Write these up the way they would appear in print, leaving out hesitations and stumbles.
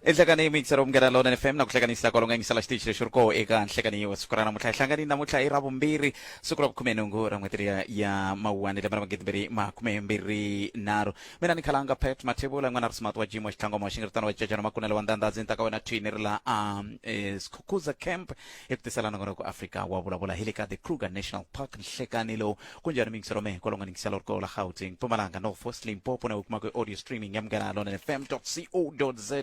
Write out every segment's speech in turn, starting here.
Ilhlekani mixer umngenalo na FM nakuhlekanisa kolonga ngisala stage leshurko eka nhlekani wasukurana mutla hlangani namutla iravumbiri sukura kumenungu ramweteria ya mawani le maramagidberi makumembiri naro mina nikhalanga pet matebula ngwana smart wa jimo xitlango mashingirtana wa jajana makunela wandanda zinta kawana twinirla Skukuza camp ekutiselana ngona ku Afrika wa Vulavula hilika the Kruger National Park nhlekani lo kunjani mixer ome kolonga ngisala ko la Gauteng Mpumalanga North Limpopo na ukuma audio streaming yamngenalo na fm.co.za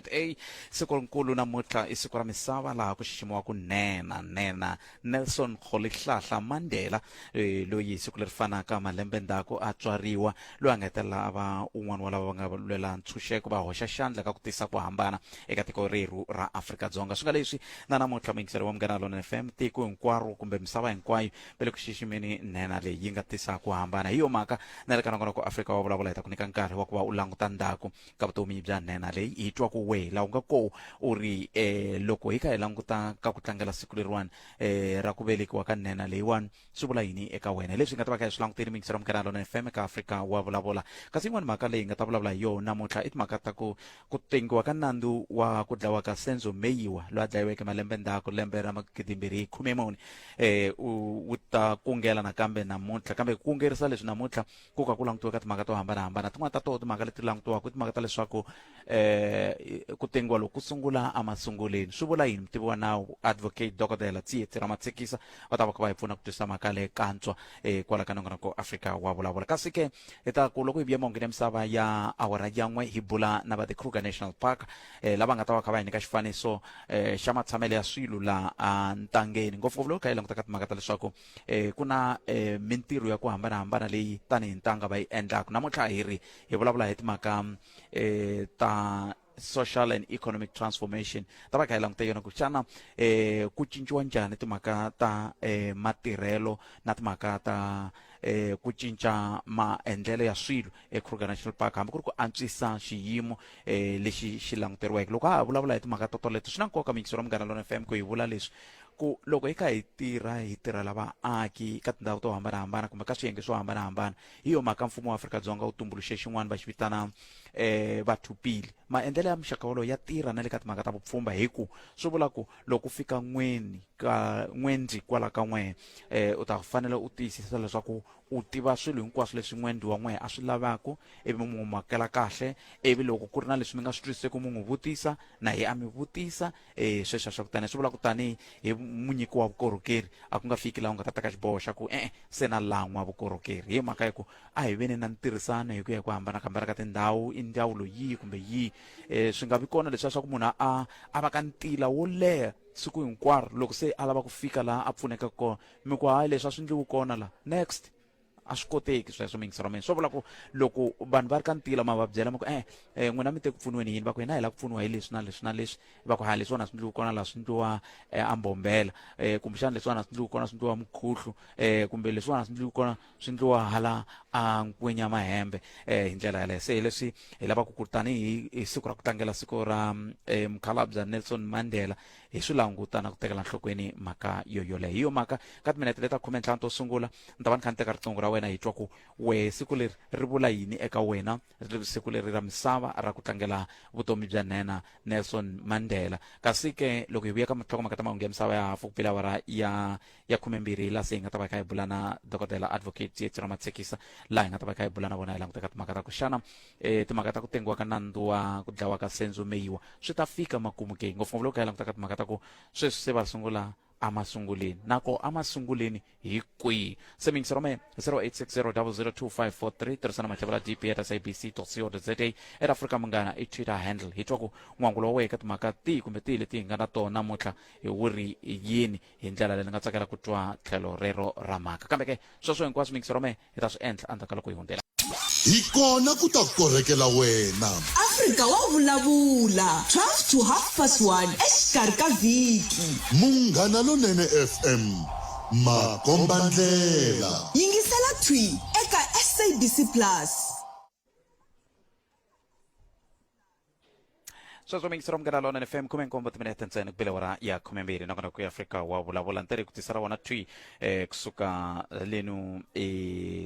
Sikonkulu namuhla isiku ra misava laha ku xiximiwa ku nena Nelson Rolihlahla Mandela loyi siku leri fanaka malembe ndzhaku a tswariwa loyi a nga hetelela a va un'wana wa lava va nga lwela ntshunxeko va hoxa xandla ka ku tisa ku hambana eka tiko reru ra Afrika-Dzonga swi nga leswi na namuhla muingiseri wa Munghana Lona FM tiko hinkwaro kumbe misava hinkwayo va le ku xiximeni nena leyi yi nga tisa ku hambana hi yo mhaka na le ka nongonoko Afrika wa Vulavula hi ta ku nyika nkarhi wa ku va u languta ndzhaku ka vutomi bya nena leyi hi twa ku we laha u nga ko u ri loko hi kha hi languta ka ku tlangela siku leriwani ra ku velekiwa ka nena leyiwani swi vula yini eka wena leswi nga ta va kha hi swi languteni muingiseri wa Munghana Lona FM ka Afrika wa Vulavula kasi yin'wana mhaka leyi nga ta vulavula hi yona namuntlha i timhaka ta ku tengiwa ka nandzu wa ku dlawa ka Senzo Meyiwa loyi a dlayiweke malembe ndzhaku lembe ra 2014 u ta kungela nakambe namuntlha kambe ku kungerisa leswi namuntlha ku ka ku langutiwa ka timhaka to hambanahambana tin'wana ta toho timhaka leti langutiwaka i timhaka ta leswaku ku tengiwa loko ku sungula amasunguleni swi vula yini mutivi wa nawu advocate dokodela Tsietsi Ramatsekisa va ta va kha va hi pfuna ku twisisa mhaka leyi kantswa kwala ka nongonoko Afrika wa Vulavula kasi ke hi ta ku loko hi vuya mongeni misava ya awara yan'we hi bula na va the Kruger National Park lava nga ta va kha va hi nyika xifaniso xa matshamelo ya swilo la ntangeni ngopfungopfu loko kha hi languta ka timhaka ta leswaku ku na mintirho ya ku hambanahambana leyi tanihi ntanga va yi endlaka namuntlha hi vulavula hi timhaka ta social and economic transformation ta va kha hi languta yona ku xana ku cinciwa njhani timhaka ta matirhelo na timhaka ta ku cinca maendlelo ya swilo eKruger National Park hambi ku ri ku antswisa xiyimo lexi xi languteriweke loko ha vulavula hi timhaka toleto swi na nkoka muingiseri wa Munghana Lona FM ku hi vula leswi ku loko hi kha hi tirhela vaaki ka tindhawu to hambanahambana kumbe ka swiyenge swo hambanahambana hi yo mhaka mfumo wa Afrika-Dzonga wu tumbuluxe xin'wana va xi vitana vathupili maendlelo ya muxaka wolowo ya tirha na le ka timhaka ta vupfhumba hi ku swi vula ku loko fika n'wendzi kwala ka n'wehe u ta fanele u tiyisisa leswaku u tiva swilo hinkwaswo leswi n'wendi wa n'wehe a swi lavaka ivi mi n'wi makela kahle ivi loko ku ri na leswi mi nga swi twisiseki mi n'wi vutisa na hi a mi vutisa sweswo swa kutani swi vula ku tani hi munyiki wa vukorhokeri a ku nga fiki laha u nga ta teka xiboho xa ku se na lan'wa vukorhokeri hi mhaka ku a hi veni na ntirhisano hi ku ya ku hambanakambana ka tindhawu i ndzawulo yihi kumbe yihi swi nga vi kona leswiya swa ku munhu a va ka ntila wo leha siku hinkwaro loko se a lava ku fika laha a pfuneka kona mi ku hayi leswi a swi endliwi kona laha next a swi koteki sweswo muingiseri wa mina swo vula ku loko vanhu va ri ka ntila ma va byela ma ku n'wina mi te ku pfuniweni yini va ku hina hi lava ku pfuniwa hi leswi na leswi na leswi va ku hayi leswiwani a swi endliwi kona laha swi endliwa ambombela kumbexana leswiwani a swi endliwi kona swi endliwa mukhuhlu kumbe leswiwani a swi endliwi kona swi endliwa hala a ngwenya mahembe hi ndlela yaleyo se hi leswi hi lavaka ku tanihi hi siku ra ku tlangela siku ra mukhalabye Nelson Mandela hi swi languta na ku tekela nhlokweni mhaka yoyoleyo hi yo mhaka ka timinete leta 15 to sungula ni ta va ni kha ni teka riqingho ra wena hi twa ku we siku leri ri vula yini eka wena siku leri ra misava ra ku tlangela vutomi bya nena Nelson Mandela kasi ke loko hi vuya ka mhaka ta mahungu ya misava ya hafu ku pela awara ya 12 laha se hi nga ta va kha hi bula na dokodela advocate Tsietsi Ramatsekisa laha hi nga ta va kha hi bula na vona hi languta ka timhaka ta ku xana timhaka ta ku tengiwa ka nandzu wa ku dlawa ka Senzo Meyiwa swi ta fika makumu ke ngopfungopfu loko hi languta ka timhaka ta ku sweswi se va sungula amasunguleni nako amasunguleni hi kwihi se muingiseri wa mina 0860002543 tirhisana machavula dp at sabc.co.za at Afrika Munghana i Twitter handle hi twa ku n'wangulo wa wehe ka timhaka tihi kumbe tihi leti hi nga na tona namuntlha hi wu ri yini hi ndlela leyi ni nga tsakela ku twa tlhelo rero ra mhaka kambe ke sweswo hinkwaswo muingiseri wa mina hi ta swi endla endzhaku ka loko hi hundzela hi kona ku ta korhekela wena Afrika wa Vulavula 12 to 1:30 exikarhi ka vhiki Munghana Lonene FM makombandlela yingisela twi eka SABC Plus sweswo mingisiro mungana lona FM khume nkombo timinete ntsena ku bile wara ya khume mbirhi nakona ku Afrika wa vulavula ntari ku tisara wona twi kusuka lenu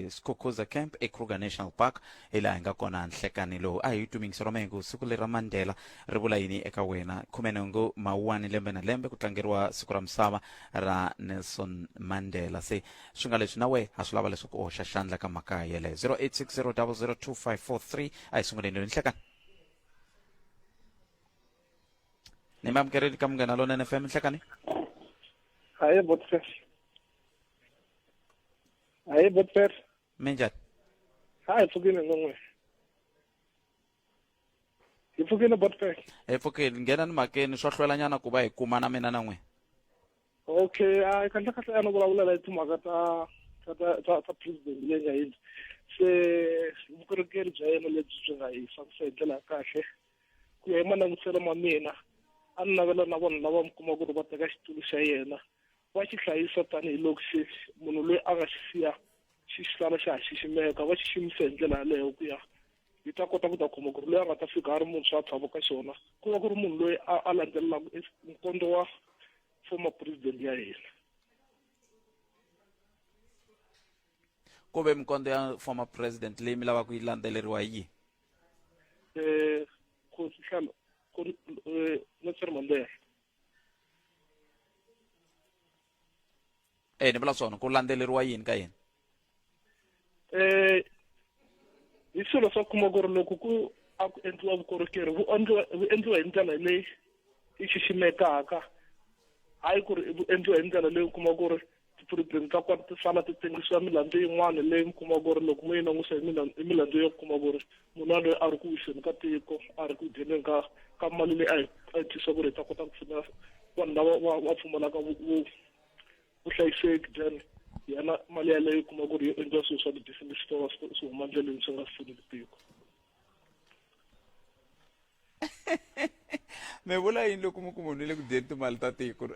Skukuza Camp Kruger National Park ila hinga kona nhlekani lowu a hi tumingisiro mengu siku leri ra Mandela ri vula yini eka wena khume nhungu mawuwani lembe na lembe ku tlangeriwa siku ra misava ra Nelson Mandela se swi nga leswi na we ha swi lava leswaku u hoxa xandla ka mhaka yeleyo 0860002543 a hi sunguleni nhlekani ni mamkereli ka munghana lonene FM nhlekani Hayi botfer. Hayi botfer. minjani Hayi pfukile ngongwe. Hi pfukile botfer. pfukile nghena ni makeni swo hlwelanyana ku va hi kuma na mina na n'we Okay, ai kahle kahle ana vulavula la timhaka ta president leyi hindzi. Se vukorhokeri bya yena lebyi byi nga hi fambisa hi ndlela ya kahle. Ku ya hi malangutiselo ma mina a ni navela na vanhu lava mi kuma ku ri va teka xitulu xa yena va xi hlayisa tanihiloko munhu loyi a nga xi siya xi sala xa ha xiximeka va xiximisa hi ndlela yaleyo ku ya hi ta kota ku ta khoma ku ri loyi a nga ta fika a ri munhu swa tshama ka xona ku va ku ri munhu loyi a landzelelaka nkondo wa former president ya hina ku ve mikondo ya former president leyi mi lava ku yi landzeleriwa yi ku hlala Nelson Mandela ni vula swona ku landzeleriwa yini ka yena hi swilo swa kuma ku ri loko ku endliwa vukorhokeri vu endliwa hi ndlela leyi yi xiximekaka hayi ku ri endliwa hi ndlela leyi u kuma ku ri ti-president ta kona ti sala ti tengisiwa milandzu yin'wana leyi mi kuma ku ri loko mo yi langusa hi milandzu yo kuma ku ri munhu yaloye a ri ku wiseni ka tiko a ri ku dyeneni ka mali leyi a yi tisa ku ri hi ta kota ku pfuna vanhu lava va pfumalaka vuhlayiseki then yana mali yaleyo kuma ku ri yo endliwa swilo swa ti-business swi va swi huma ndleleni swi nga pfuniki tiko mi vula yini loko mi ku munhu le ku dyeni timali ta tiko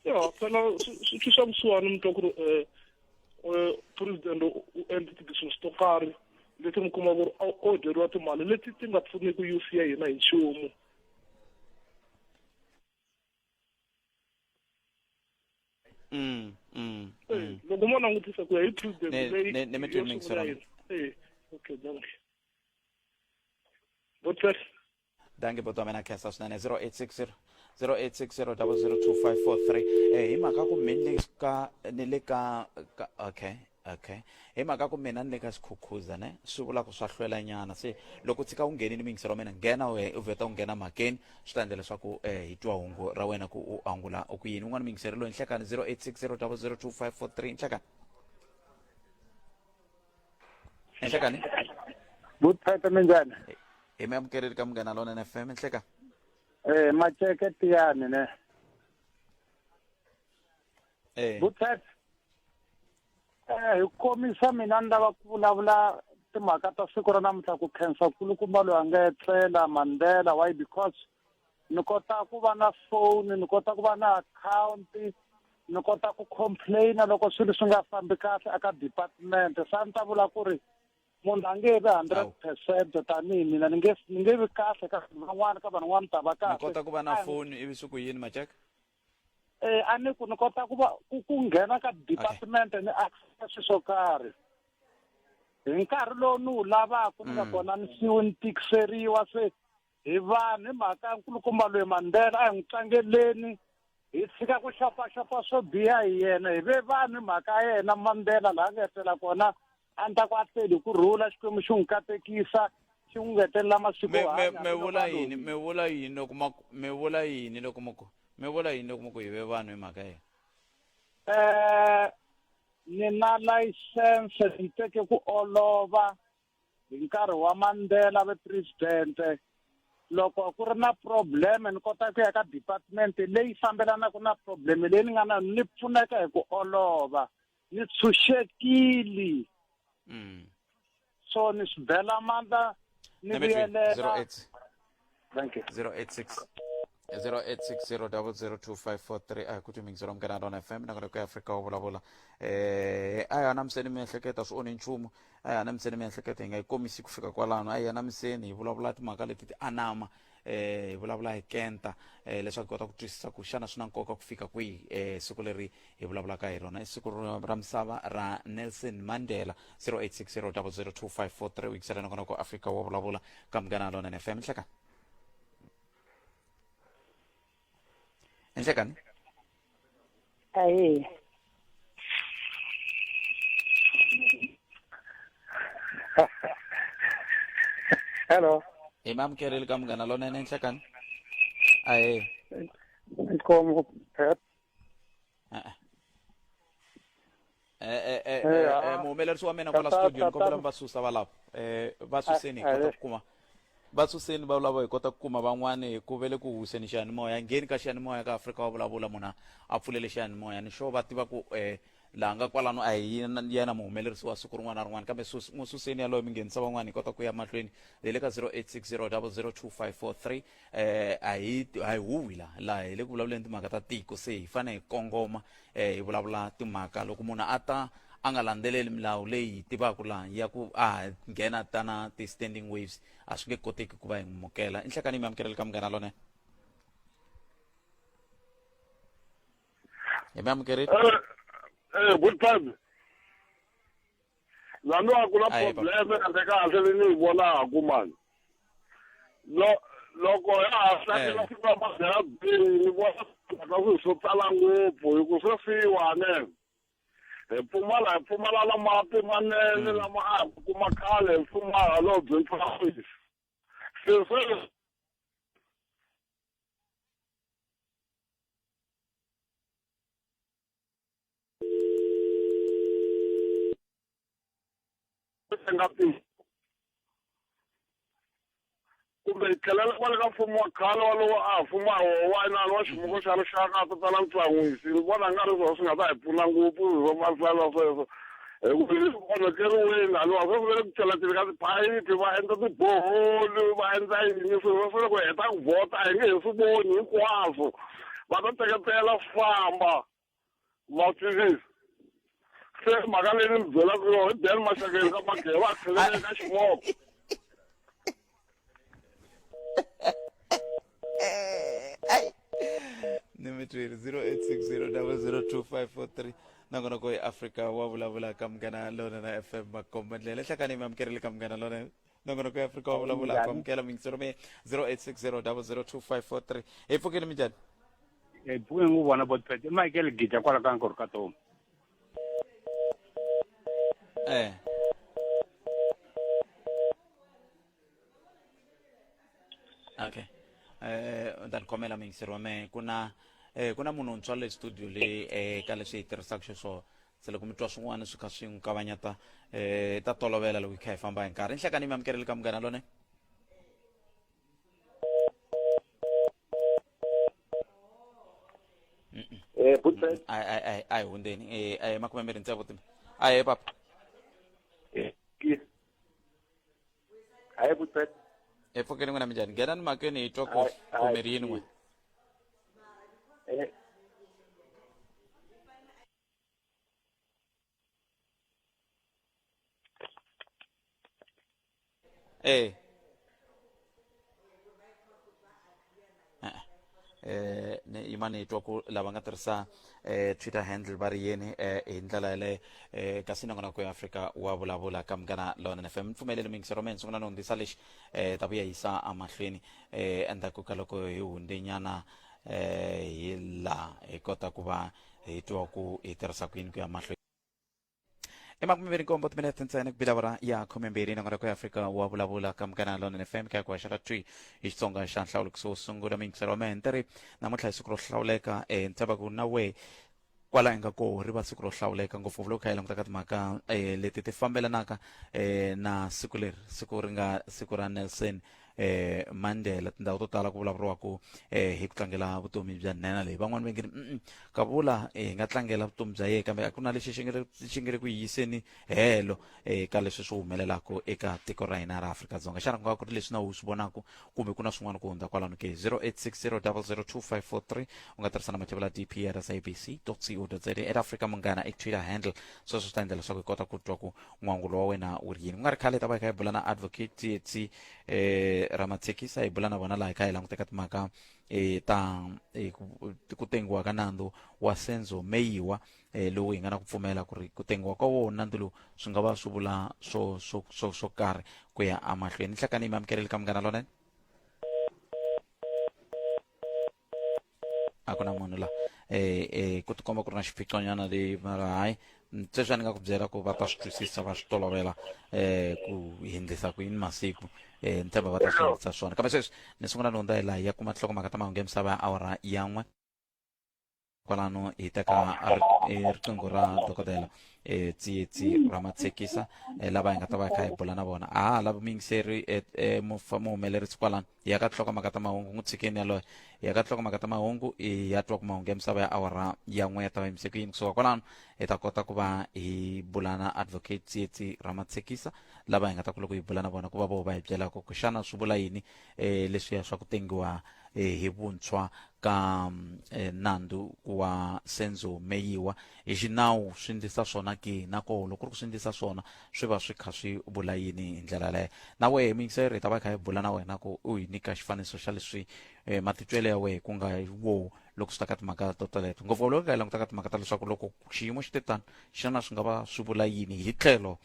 ya phela swi twiswa kusuhani mi twa ku ri president u endla ti-business to karhi leti mi kuma ku ri o dyeriwa timali leti ti nga pfuniki youth ya hina hi nchumu loko mo langutisa ku ya hi president leyi okay danke botfer dange botwa mina khensa swinene 0860 hi mhaka ku mi ni le ka okay hi mhaka ku mina ni le ka Skukuza ne swi vula ku swa hlwela nyana se loko tsika u nghenini mingisero wa mina nghena u vheta u nghena makeni swi ta endla leswaku hi twa hungu ra wena ku u angula ku yini un'wana mingisero loyi nhlekani 0860 nhlekani nhlekani Buthata minjani? hi mi amukeleli ka munghana lonene FM nhleka Macheke tiyani ne. Buthata. Hi komisa mina ni lava ku vulavula timhaka ta siku ra namuntlha ku khensa kulukumba loyi a nga etlela Mandela why because ni kota ku va na phone ni kota ku va na account ni kota ku complain loko swilo swi nga fambi kahle aka department sa ni ta vula ku ri munhu a nge vi 100% tanihi mina ni nge vi kahle ka van'wana ka van'wana ta va kahle ni kota ku va na phone ivi swi ku yini Macheka a ni ku ni kota ku va ku nghena ka department ni access swo karhi hi nkarhi lowu ni wu lavaka ni nga kona ni siwe ni tikiseriwa se hi vanhu hi mhaka nkulukumba loyi Mandela a hi n'wi tlangeleni hi tshika ku xopaxopa swo biha hi yena hi ve vanhu hi mhaka yena Mandela laha nga etlela kona a ni ta ku a tleli ku rhula xikwembu xi n'wi katekisa xi n'wi ngetelela masiku me vula yini loko me vula yini loko mo ku hi ve vanhu hi mhaka yena ni na license ni teke ku olova hi nkarhi wa Mandela ve president loko ku ri na problem ni kota ku ya ka department leyi fambelanaka na problem leyi ni nga na ni pfuneka hi ku olova ni tshunxekile so ni swi bela mandla ni vuyelela thank you 086 0860002543 a hi ku timingiselo mukena rona FM na ku Afrika wa vulavula a hi na miseni miehleketo swi onhi nchumu a hi na miseni miehleketo hi nga yi komisi ku fika kwalano a hi na miseni hi vulavula timhaka leti ti anama hi vulavula hi kenta leswaku hi kota ku twisisa ku xana swi na nkoka ku fika kwihi siku leri hi vulavulaka hi rona i siku ra misava ra Nelson Mandela 0860002543 u yingisela nakona ku Afrika wa vulavula ka Munghana Lonene FM nhlekani nhlekani Aye. Hello. hi mamkereli ka Munghana Lonene nhlekani aye Como pet. muhumelerisi wa mina kwala studio ni kombela mi va susa valavo va suseni hi kota ku kuma va suseni va vulavula hi kota ku kuma van'wani ku vele ku huseni xiyanimoya ngheni ka xiyanimoya ka Afrika wa vulavula munhu a pfulele xiyanimoya ni xo va tiva ku laha nga kwalano a hi yena muhumelerisi wa siku rin'wana na rin'wana kambe mu suseni yaloyo mi nghenisa van'wani hi kota ku ya mahlweni hi le ka 0860002543 a hi huwi laha hi le ku vulavuleni timhaka ta tiko se hi fanele hi kongoma hi vulavula timhaka loko munhu a ta a nga landzeleli milawu leyi hi tivaka laha ya ku a nghena tana ti-standing waves a swi nge koteki ku va hi mukela i nhlekani mi amukeleli ka Munghana Lonene hi mi amukerile good time. Lano akuna problem ande kahle leni vonaku mani. Loko ya hlakela fika mazela bini vona ka ku swo tala ngopfu hi ku swo fiwa ne. Pfumala la mati manene lama a kuma khale pfumala lo byi pfafisi. Se ngati kumbe ikelela kwale ka mfumo wa khale walowo a fuma wona wa ximoko xa rixaka to tala ntlangwisi ni vona nga ri swi nga ta hi pfuna ngopfu hi vamasala sweswo onhekeriwile halo swi vele ku cheletela ka tiphayiphi va endla tiboholi va endla yini swilo swi ku heta ku vhota hi nge he swi voni hinkwaswo va ta teketela famba va twisisa se mhaka leyi ni mi byelaka yona hi beni maxakeni ka mageva va tlhelele ka ximoko ni mi twile 0860002543 nakona ko Afrika wa vulavula ka Munghana Lonene FM makomba ndlela nhlekani mi amukerile ka Munghana Lonene nakona ko Afrika wa vulavula ka amukela mingisero me 0860002543 hi pfukile mi njhani pfuke ngu vona botpet Michael Gita kwala ka nkoro ka tomu okay dan komela mingisero me kuna munhu ntswa le studio le ka leswi hi tirhisaka xiswona se loko mi twa swin'wana swi kha swi n'wi kavanyeta ta tolovela loko hi kha hi famba hi nkarhi nhlekani mi amukerile ka Munghana Lonene ai hundeni makume mbirhi ntsevu timi aye papa hayi butpet pfukeni n'wina mi njhani nghenani makeni hi twa ku khomerini n'we yimani hi twa ku lava nga tirhisa Twitter handle va ri yini hi ndlela yaleyo kasi nakona ku Afrika wa vulavula ka Munghana Lonene FM pfumeleli mingisero me sungula no hundzisa lexi ta vuya yisa amahlweni endzhaku ka loko hi hundenyana hi laha hi kota ku va hi twa ku hi tirhisa ku yini ku ya mahlweni emakumembirhi nkombo timinete ntsena ku bilavura ya khumembirhi nakona ku Afrika wa vulavula ka Munghana Lonene FM ka ku xaka twi hi Xitsonga xa nhlawulo ku sungula mingisero me nteri namuntlha hi siku ro hlawuleka ntsabaku na we kwala hi nga ko ri va siku ro hlawuleka ngopfu loko hi languta ka timhaka leti ti fambelanaka na siku leri siku ri nga siku ra Nelson Mandela tindhawu to tala ku vulavuriwaku hi ku tlangela vutomi bya nhenha leyi van'wani va nge ka vula hi nga tlangela vutomi bya yena kambe a ku na lexi xi nge ri ku yiseni helo ka leswi swi humelelaka eka tiko ra hina ra Afrika-Dzonga xana ku nga ku ri leswi na wu swi vonaka kumbe ku na swin'wana ku hundza kwalano ke 0860002543 u nga tirhisa na mathevula dp@sabc.co.za at Afrika Munghana Twitter handle sweswo swi ta endla leswaku hi kota ku twa ku n'wangulo wa wena wu ri yini ku nga ri khale ta va hi kha hi bula na advocate Tsietsi Ramatsekisa hi bula na vona laha hi kha hi languteka timhaka ta ku tengiwa ka nandzu wa Senzo Meyiwa lowu hi nga na ku pfumela ku ri ku tengiwa ka wona nandzu lowu swi nga va swi vula swo karhi ku ya amahlweni. Hlakani mi amukeleli ka Munghana Lonene. A ku na munhu la ku tikomba ku ri na xiphiqonyana leyi mara hayi sweswi ni nga ku byela ku va ta swi twisisa va swi tolovela ku hindlisa ku yini masiku ni tshemba va ta swi hindlisa swona kambe sweswi ni sungula ni hundza hi laha ya kuma nhlokomhaka ta mahungu ya misava ya awara ya n'we kwalano hi teka riqingho ra dokodela Tsietsi Ramatsekisa lava hi nga ta va hi kha hi bula na vona lava vayingiseri muhumelerisi kwalano hi ya ka nhlokomhaka ta mahungu n'wi tshikeni yaloye hi ya ka nhlokomhaka ta mahungu hi ya twa ku mahungu ya misava ya awara ya n'we ya ta va yimise ku yini kusuka kwalano hi ta kota ku va hi bula na advocate Tsietsi Ramatsekisa lava hi nga ta ku loko hi bula na vona ku va vo va hi byelaka ku xana swi vula yini leswiya swa ku tengiwa hi vuntshwa ka nandzu wa Senzo Meyiwa hi xinawu swi endlisa swona ke nako loko ku ri ku swi endlisa swona swi va swi kha swi vula yini hi ndlela leyo na wehe muyingiseri hi ta va hi kha hi bula na wena ku u hi nyika xifaniso xa leswi matitwelo ya wehe ku nga wo loko swi ta ka timhaka to teleto ngopfu loko hi nga hi langutaka timhaka ta leswaku loko xiyimo xi te tani xana swi nga va swi vula yini hi tlhelo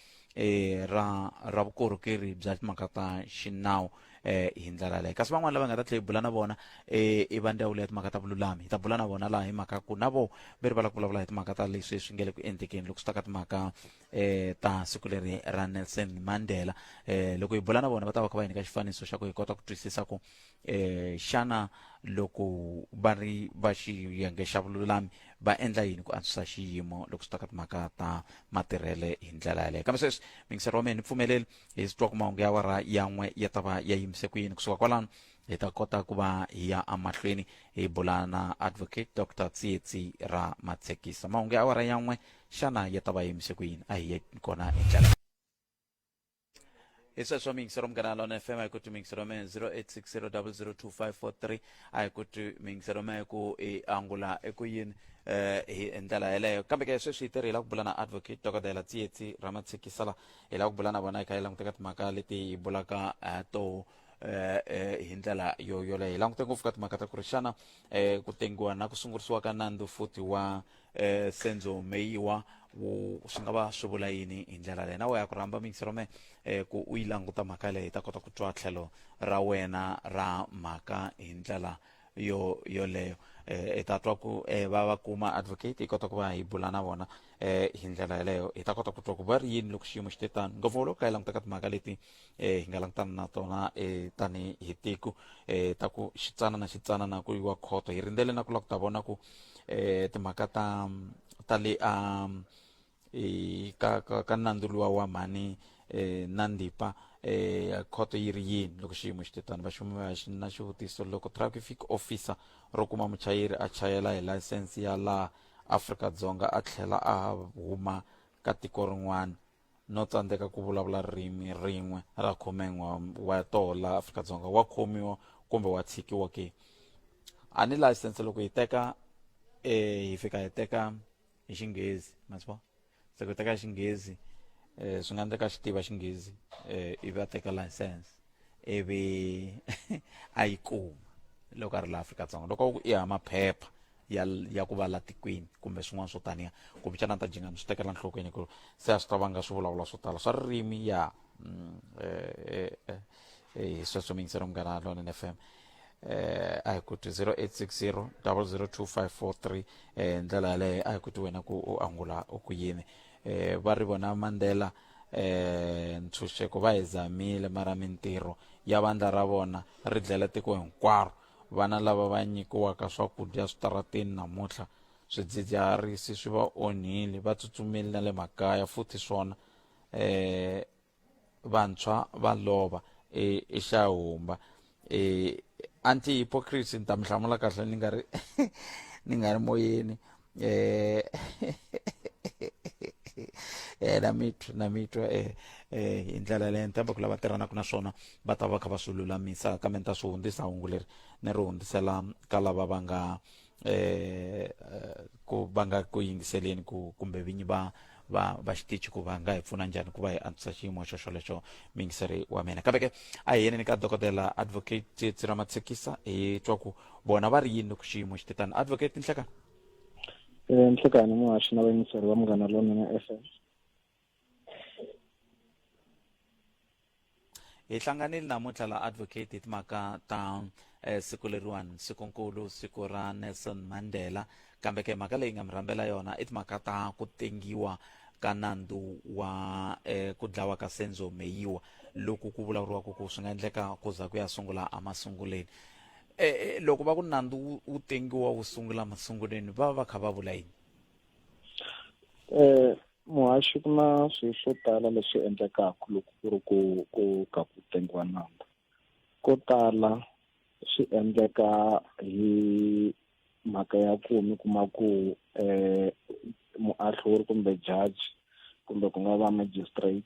ra vukorhokeri bya timhaka ta xinawu hi ndlela leyo kasi van'wana lava nga ta tlhela hi bula na vona i va ndzawulo ya timhaka ta vululami hi ta bula na vona laha hi mhaka ku na vo ve ri va la ku vulavula hi timhaka ta leswi swi nge le ku endlekeni loko swi ta ka timhaka ta siku leri ra Nelson Mandela loko hi bula na vona va ta va kha va hi nyika xifaniso xa ku hi kota ku twisisa ku xana loko va ri va xiyenge xa vululami va endla yini ku antswisa xiyimo loko swi ta ka timhaka ta matirhele hi ndlela yaleyo kambe sweswi mingiseri wa mina ni pfumeleli hi swi twa ku mahungu ya awara ya n'we ya ta va ya yimise ku yini kusuka kwalano hi ta kota ku va hi ya amahlweni hi bula na advocate Dr. Tsietsi Ramatsekisa mahungu ya awara ya n'we xana ya ta va yimise ku yini a hi ye kona hi ndlela hi sweswo mingisero Munghana Lonene FM a hi kuti mingisero me 0860002543 a hi kuti mingisero me ku i angula eku yini hi ndlela yeleyo kambe ke sweswi hi tirhela ku bula na advocate dokodela Tsietsi Ramatsekisa la hi la ku bula na vona hi kha hi languteka timhaka leti hi bulaka to hi ndlela yoleyo hi langute ngopfu ka timhaka ta ku ri xana ku tengiwa na ku sungurisiwa ka nandzu futhi wa Senzo Meyiwa swi nga va swi vula yini hi ndlela leyo na we ya ku rhamba mingisero me ku u yi languta mhaka leyi hi ta kota ku twa tlhelo ra wena ra mhaka hi ndlela yoleyo hi ta twa ku va kuma advocate hi kota ku va hi bula na vona hi ndlela yaleyo hi ta kota ku twa ku va ri yini loko xiyimo xi te tani ngopfu loko hi langutaka timhaka leti hi nga langutana na tona tani hi tiko ta ku xitsanana ku yiwa khoto hi rindzele na ku lava ku ta vona ku timhaka ta le ka nandzu luwa wa mhani na Ndipa khoto yi ri yini loko xiyimo xi te tani vaxumi va na xivutiso loko traffic officer ro kuma muchayeri a chayela hi layisense ya laha Afrika-Dzonga a tlhela a huma ka tiko rin'wana no tsandzeka ku vulavula ririmi rin'we ra khomen'wa wa toho laha Afrika-Dzonga wa khomiwa kumbe wa tshikiwa ke a ni layisense loko hi teka hi fika hi teka hi xinghezi maswa se ku teka xinghezi swi nga endleka xi tiva xinghezi ivi a teka license ivi a yi kuma loko a ri laha Afrika-Dzonga loko i hama maphepha ya ku va la tikweni kumbe swin'wana swo taniya kumbe xana ta jingani swi tekela nhlokweni ku se a swi ta vanga swi vulavula swo tala swa ririmi ya sweswo mingisero Munghana Lonene FM a hi kuti 0860002543 ndlela yaleyo a hi kuti wena ku u angula u ku yini va ri vona Mandela ntshunxeko va hi zamile mara mintirho ya vandla ra vona ri dlela tiko hinkwaro vana lava va nyikiwaka swakudya switarateni namuntlha swidzidziharisi swi va onhile va tsutsumile na le makaya futhi swona vantshwa va lova exahumba anti hypocrisy ni ta mi hlamula kahle ni nga ri moyeni na mitwa hi ndlela leyi ni tshemba ku lava tirhanaka na swona va ta va kha va swi lulamisa kambe ni ta swi hundzisa hungu leri ni ri hundzisela ka lava va nga ku yingiseleni kumbe vinyi va va xitichi ku va nga hi pfuna njhani ku va hi antswisa xiyimo xolexo mingiseri wa mina kambe ke a hi yeneni ka dokodela advocate Tsietsi Ramatsekisa hi twa ku bona va ri yini ku xiyimo xi titani advocate nhlekani Nhlekani muhaxi na vayingiseri va Munghana Lonene FM. hi hlanganile namuntlha la advocate hi timhaka ta siku leriwani sikunkulu siku ra Nelson Mandela kambe ke mhaka leyi nga mi rhambela yona i timhaka ta ku tengiwa ka nandzu wa ku dlawa ka Senzo Meyiwa loku ku vulavuriwaka ku swi nga endleka ku za ku ya sungula emasunguleni loko va ku nandzu wu tengiwa wu sungula masunguleni va kha va vula yini Muhaxi ku na swilo swo tala leswi endlekaka loko ku ri ku ka ku tengiwa nandzu ko tala swi endleka hi mhaka ya ku mi kuma ku muahluri kumbe judge kumbe ku nga va magistrate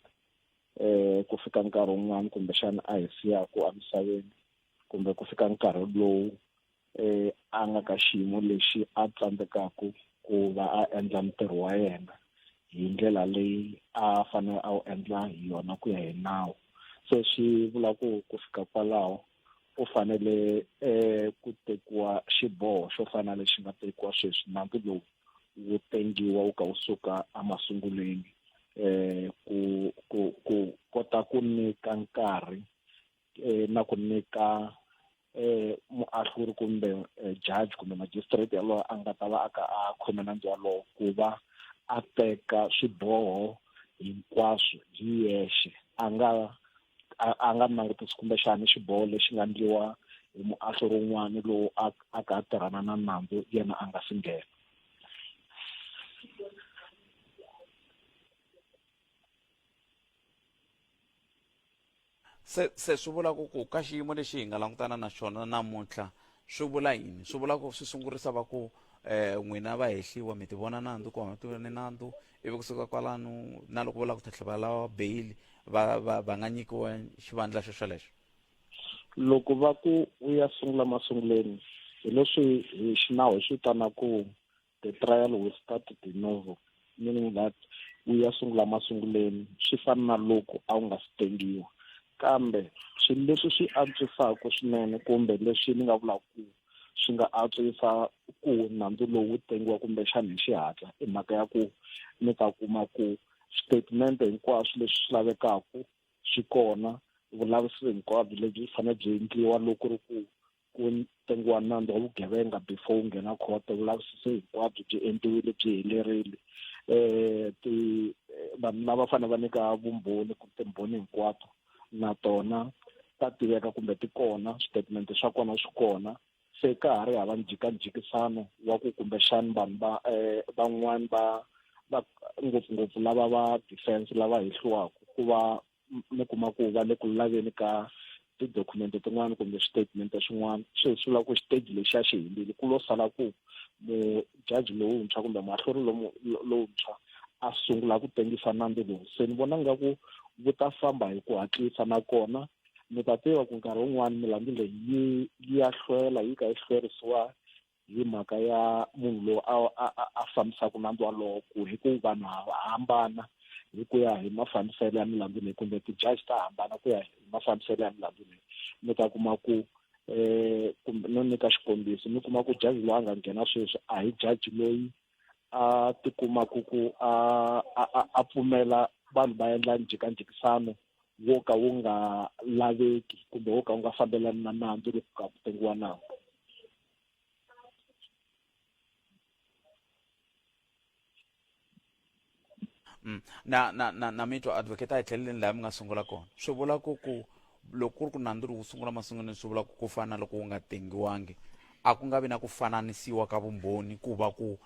ku fika nkarhi wun'wana kumbexana a hi siyaku emisaveni kumbe ku fika nkarhi lowu a nga ka xiyimo lexi a tsandzekaku ku va a endla ntirho wa yena hi ndlela leyi a fanele a wu endla hi yona ku ya hi nawu se swi vula ku fika kwalaho u fanele ku tekiwa xiboho xo fana lexi nga tekiwa sweswi nandzu lowu wu tengiwa wu ka wu suka emasunguleni ku kota ku nyika nkarhi na ku nyika muahluri kumbe judge kumbe magistrate yalowo a nga ta va a ka a khome nandzu walowo ku va a teka swiboho hinkwaswo hi yexe a nga langutisi kumbexani xiboho lexi nga endliwa hi muahluri wun'wana lowu a ka a tirhana na nandzu yena a nga si nghena se swi vula ku ka xiyimo lexi hi nga langutana na xona namuntlha swi vula yini swi vula ku swi sungurisa va ku n'wina va hehliwa mi ti vona nandzu ku mi ti voni nandzu ivi kusuka kwalano na loko vula ku tlhela va lava bail va nga nyikiwa xivandla xolexo loko va ku u ya sungula masunguleni hi leswi hi xinawu hi swi vitanaku the trial will start de novo meaning that u ya sungula masunguleni swi fana na loko a wu nga si tengiwa kambe swilo leswi swi antswisaka swinene kumbe leswi ni nga vulaku swi nga antswisa ku nandzu lowu tengiwa kumbexana hi xihatla i mhaka ya ku ni ta kuma ku statement hinkwaswo leswi swi lavekaku swi kona vulavisisi hinkwabyo lebyi fanele byi endliwa loko ri ku tengiwa nandzu wa vugevenga before wu nghena court vulavisisi hinkwabyo byi endliwile byi helerile vanhu lava fanele va nyika vumbhoni ku timbhoni hinkwato na tona ta tiveka kumbe ti kona statement swa kona swi kona se ka ha ri hava njikajikisano wa ku kumbexani vanhu van'wani va ngopfungopfu lava va defense lava hehliwaku ku va mi kuma ku va le ku laveni ka tidokumende tin'wana kumbe switatimende swin'wana swi vula ku xiteji lexi a xi helile ku lo sala ku mujaji lowuntshwa kumbe mahlori lowuntshwa a sungula ku tengisa nandzu lowu se ni vona nga ku vu ta famba hi ku hatlisa nakona mi ta tiva ku nkarhi wun'wani milandzu leyi yi ya hlwela yi ka yi hlwerisiwa hi mhaka ya munhu lowu a fambisaka nandzu walowo ku hi ku vanhu hambana hi ku ya hi mafambiselo ya milandzu leyi kumbe ti-judge ta hambana ku ya hi mafambiselo ya milandzu leyi mi ta kuma ku kumbe no nyika xikombiso mi kuma ku jaji loyi a nga nghena sweswi a hi jaji loyi a tikumaku ku a pfumela vanhu va endla njikajikisano wo ka wu nga laveki kumbe wo ka wu nga fambelani na nandzu loko ka ku tengiwa nandzu na mitwa advocate a hi tlheleleni laha mi nga sungula kona swi vula ku loko ku ri ku nandzu wu sungula masunguleni swi vula ku fana loko wu nga tengiwangi a ku nga vi na ku fananisiwa ka vumbhoni ku va ku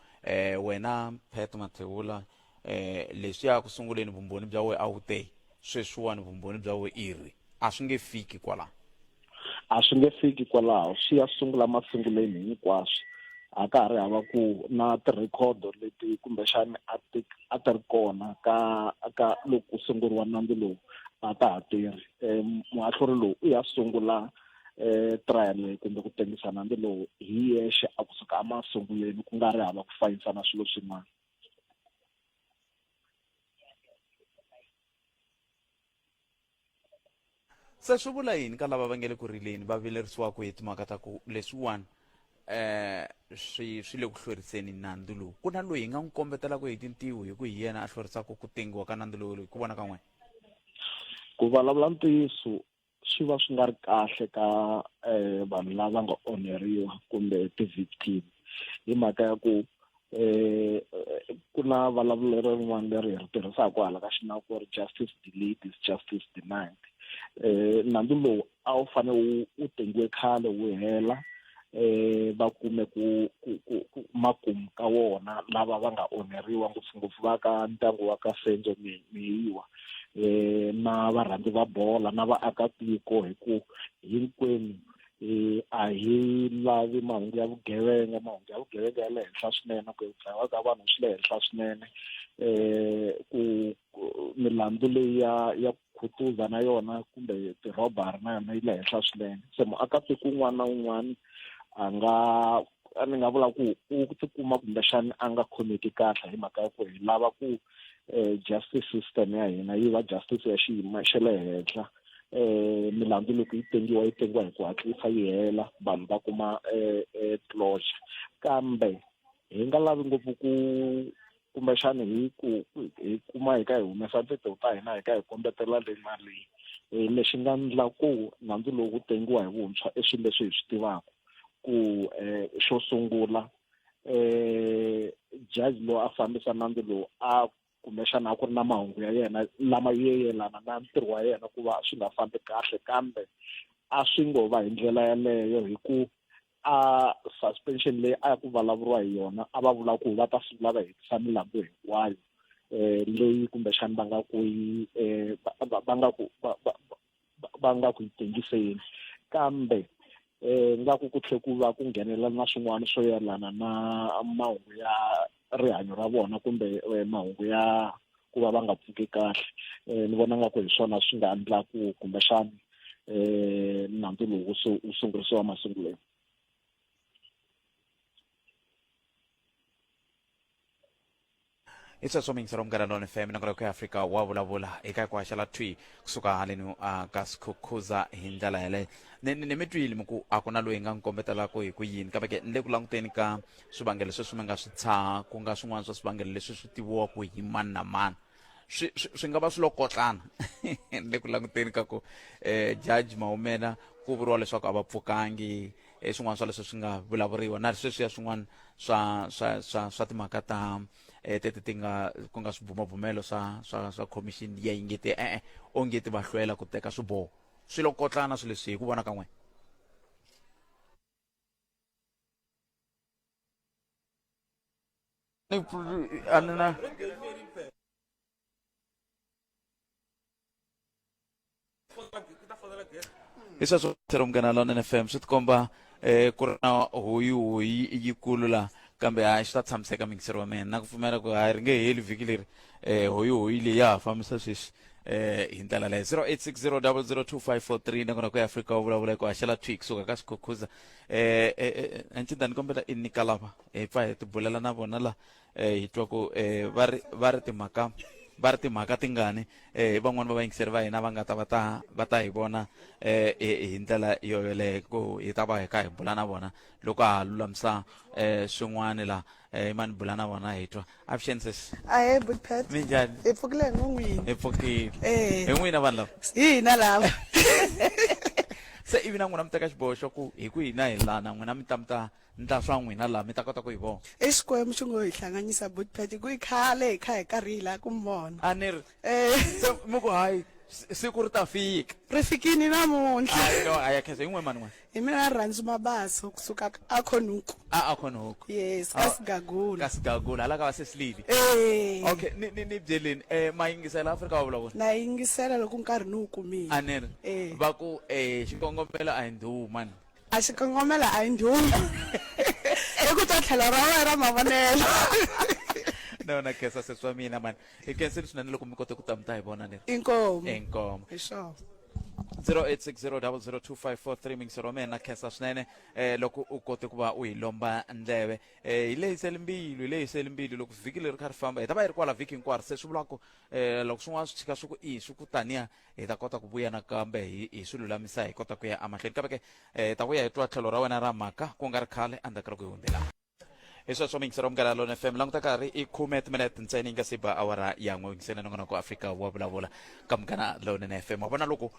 wena Pat Mathebula leswiya ku sunguleni vumbhoni bya we a wu te sweswiwani vumbhoni bya we iri a swi nge fiki kwalaho a swi nge fiki kwalaho swi ya sungula masunguleni hinkwaswo a ka ha ri hava ku na ti-record leti kumbexani a ti ri kona ka loko ku sunguriwa nandzu lowu a ta ha tirhi muahluri lowu u ya sungula trial kumbe ku tengisa nandzu lowu hi yexe a kusuka emasunguleni ku nga ri hava ku fayisana swilo swin'wana se swi vula yini ka lava va nge le ku rileni va vilerisiwaka hi timhaka ta ku leswiwani swi le ku hlweriseni nandzu lowu ku na loyi hi nga n'wi kombetelaka hi tintiho hi ku hi yena a hlwerisaka ku tengiwa ka nandzu lowu hi ku vona ka n'wina ku vulavula ntiyiso swi va swi nga ri kahle ka vanhu lava nga onheriwa kumbe ti-victim hi mhaka ya ku ku na vulavulelo rin'wana leri hi ri tirhisaka hala ka xinawu ku ri justice delayed is justice denied. Nandzu lowu a wu fanele wu tengiwe khale wu hela va kume ku makumu ka wona lava va nga onheriwa ngopfungopfu va ka ndyangu wa ka Senzo Meyiwa na varhandzi va bola na vaakatiko hi ku hinkwenu a hi lavi mahungu ya vugevenga ya le henhla swinene ku dlayiwa ka vanhu swi le henhla swinene ku milandzu leyi ya khutuza na yona kumbe tirobari na yona yi le henhla swinene se muakatiko un'wana na un'wana ni nga vula ku u tikuma kumbexani a nga khomeki kahle hi mhaka ya ku hi lava ku justice system ya hina yi va justice ya xiyimo xa le henhla milandzu loko yi tengiwa hi ku hatlisa yi hela vanhu va kuma closure kambe hi nga lavi ngopfu ku kumbexani hi kuma hi ka hi humesa tintiho ta hina hi ka hi kombetela leyi mali lexi nga endla ku nandzu lowu tengiwa hi vuntshwa i swilo leswi hi swi tivaka ku xo sungula judge loyi a fambisa nandzu lowu a kumbexana a ku ri na mahungu ya yena lama yelana na ntirho wa yena ku va swi nga fambi kahle kambe a swi ngo va hi ndlela yaleyo hi ku a suspension leyi a ku vulavuriwa hi yona a va vula ku va ta sungula va hetisa milandzu hinkwayo leyi kumbexana va nga ku yi tengiseni kambe ngaku ku tlhe ku va ku nghenelela na swin'wana swo yelana na mahungu ya rihanyo ra vona kumbe mahungu ya ku va nga pfuki kahle ni vona nga ku hi swona swi nga endlaku kumbexani nandzu lowu wu sungurisiwa masungulweni. It's also means from Garanon FM na kwa Afrika wa Vulavula eka kwa shala twi kusuka halenu ka Skukuza hindala hele ne metwi limuku akona loyi nga nkombetela ko hi ku yini ka beke nle ku languteni ka swivangelo leswi nga swi tsha ku nga swin'wana swa swivangelo leswi swi tiviwa ku hi mani na mani swi nga va swi lokotlana nle ku languteni ka ku judge Mahumela ku vuriwa leswaku a va pfukangi swin'wana swa leswi swi nga vulavuriwa na leswi ya swin'wana swa timhaka ta teti nga ku nga swibumabumelo swa commission ya ingete ongeti va hlwela ku teka swiboho swi lokotlana swi leswi hi ku vona ka n'wina isa swo tserom kana lona FM swi tikomba ku ri na hoyi yikulu la kambe a xi ta tshamiseka mingiseri wa mina na ku pfumela ku hayi ri nge heli vhiki leri hoyi leyi ya ha fambisa sweswi hi ndlela leyo 0860002543 na kona ku Afrika wa Vulavula ku haxela tweak suka ka Skukuza ancinda ni kombela i nyika lava hi pfa hi tibulela na vona la hi twa ku va ri timhaka tingani van'wana va vayingiseri va hina va nga ta va ta hi vona hi ndlela yoyoleyo ku hi ta va hi ka hi bula na vona loko ha lulamisa swin'wana la mani bula na vona hi twa avuxenises ahe budpet minjhani hi pfukile hi n'wini hi pfukile hi n'wina vanhu lava hina lava se ivi na n'wina mi teka xiboho xo ku hi ku hina hi lana n'wina mi ta ndla swa n'wina laha mi ta kota ku hi vona exikwembu xi ngo hi hlanganyisa budpet ku i khale hi kha hi karhi hi laha ku mi vona a ni ri se mi ku hayi siku ri ta fika ri fikini namuntlha aya khensa hi n'we mani n'wana hi mina Rhandzu Mabaso kusuka a Khonuku Khonuku yes kasigagula hala ka va sesilili okay ni byeleni ma yingisela Afrika wa Vulavula na yingisela loko nkarhi ni wu kumile a ni ri va ku xikongomelo a hi ndhuwu mani a xikongomela a hi ndhuwu i ku ta tlhelo ra wena ra Mavonelo na khensa seswa mina mani hi khenseni swinene loko mi kote ku ta mi ta hi vona ni inkomo hi sure 0860002543 mingisero mena khensa swinene loko u kote ku va u hi lomba ndleve hi lehisele mbilu loko vhiki leri kha ri famba hi ta va hi ri kwala vhiki hinkwaro se swi vula ku loko swin'wana swi tshika swi ku swi ku taniya hi ta kota ku vuya nakambe hi swi lulamisa hi kota ku ya amahlweni kambe ke ta vuya hi twa tlhelo ra wena ra mhaka ku nga ri khale endzhaku ka loko hi hundzela hi sweswo mingisero mugala lona FM languta karhi i 10 minute ntsena yi nga si ba awara yan'we yingisela nongonoko Afrika wa vulavula ka mugana lona FM wa vona loko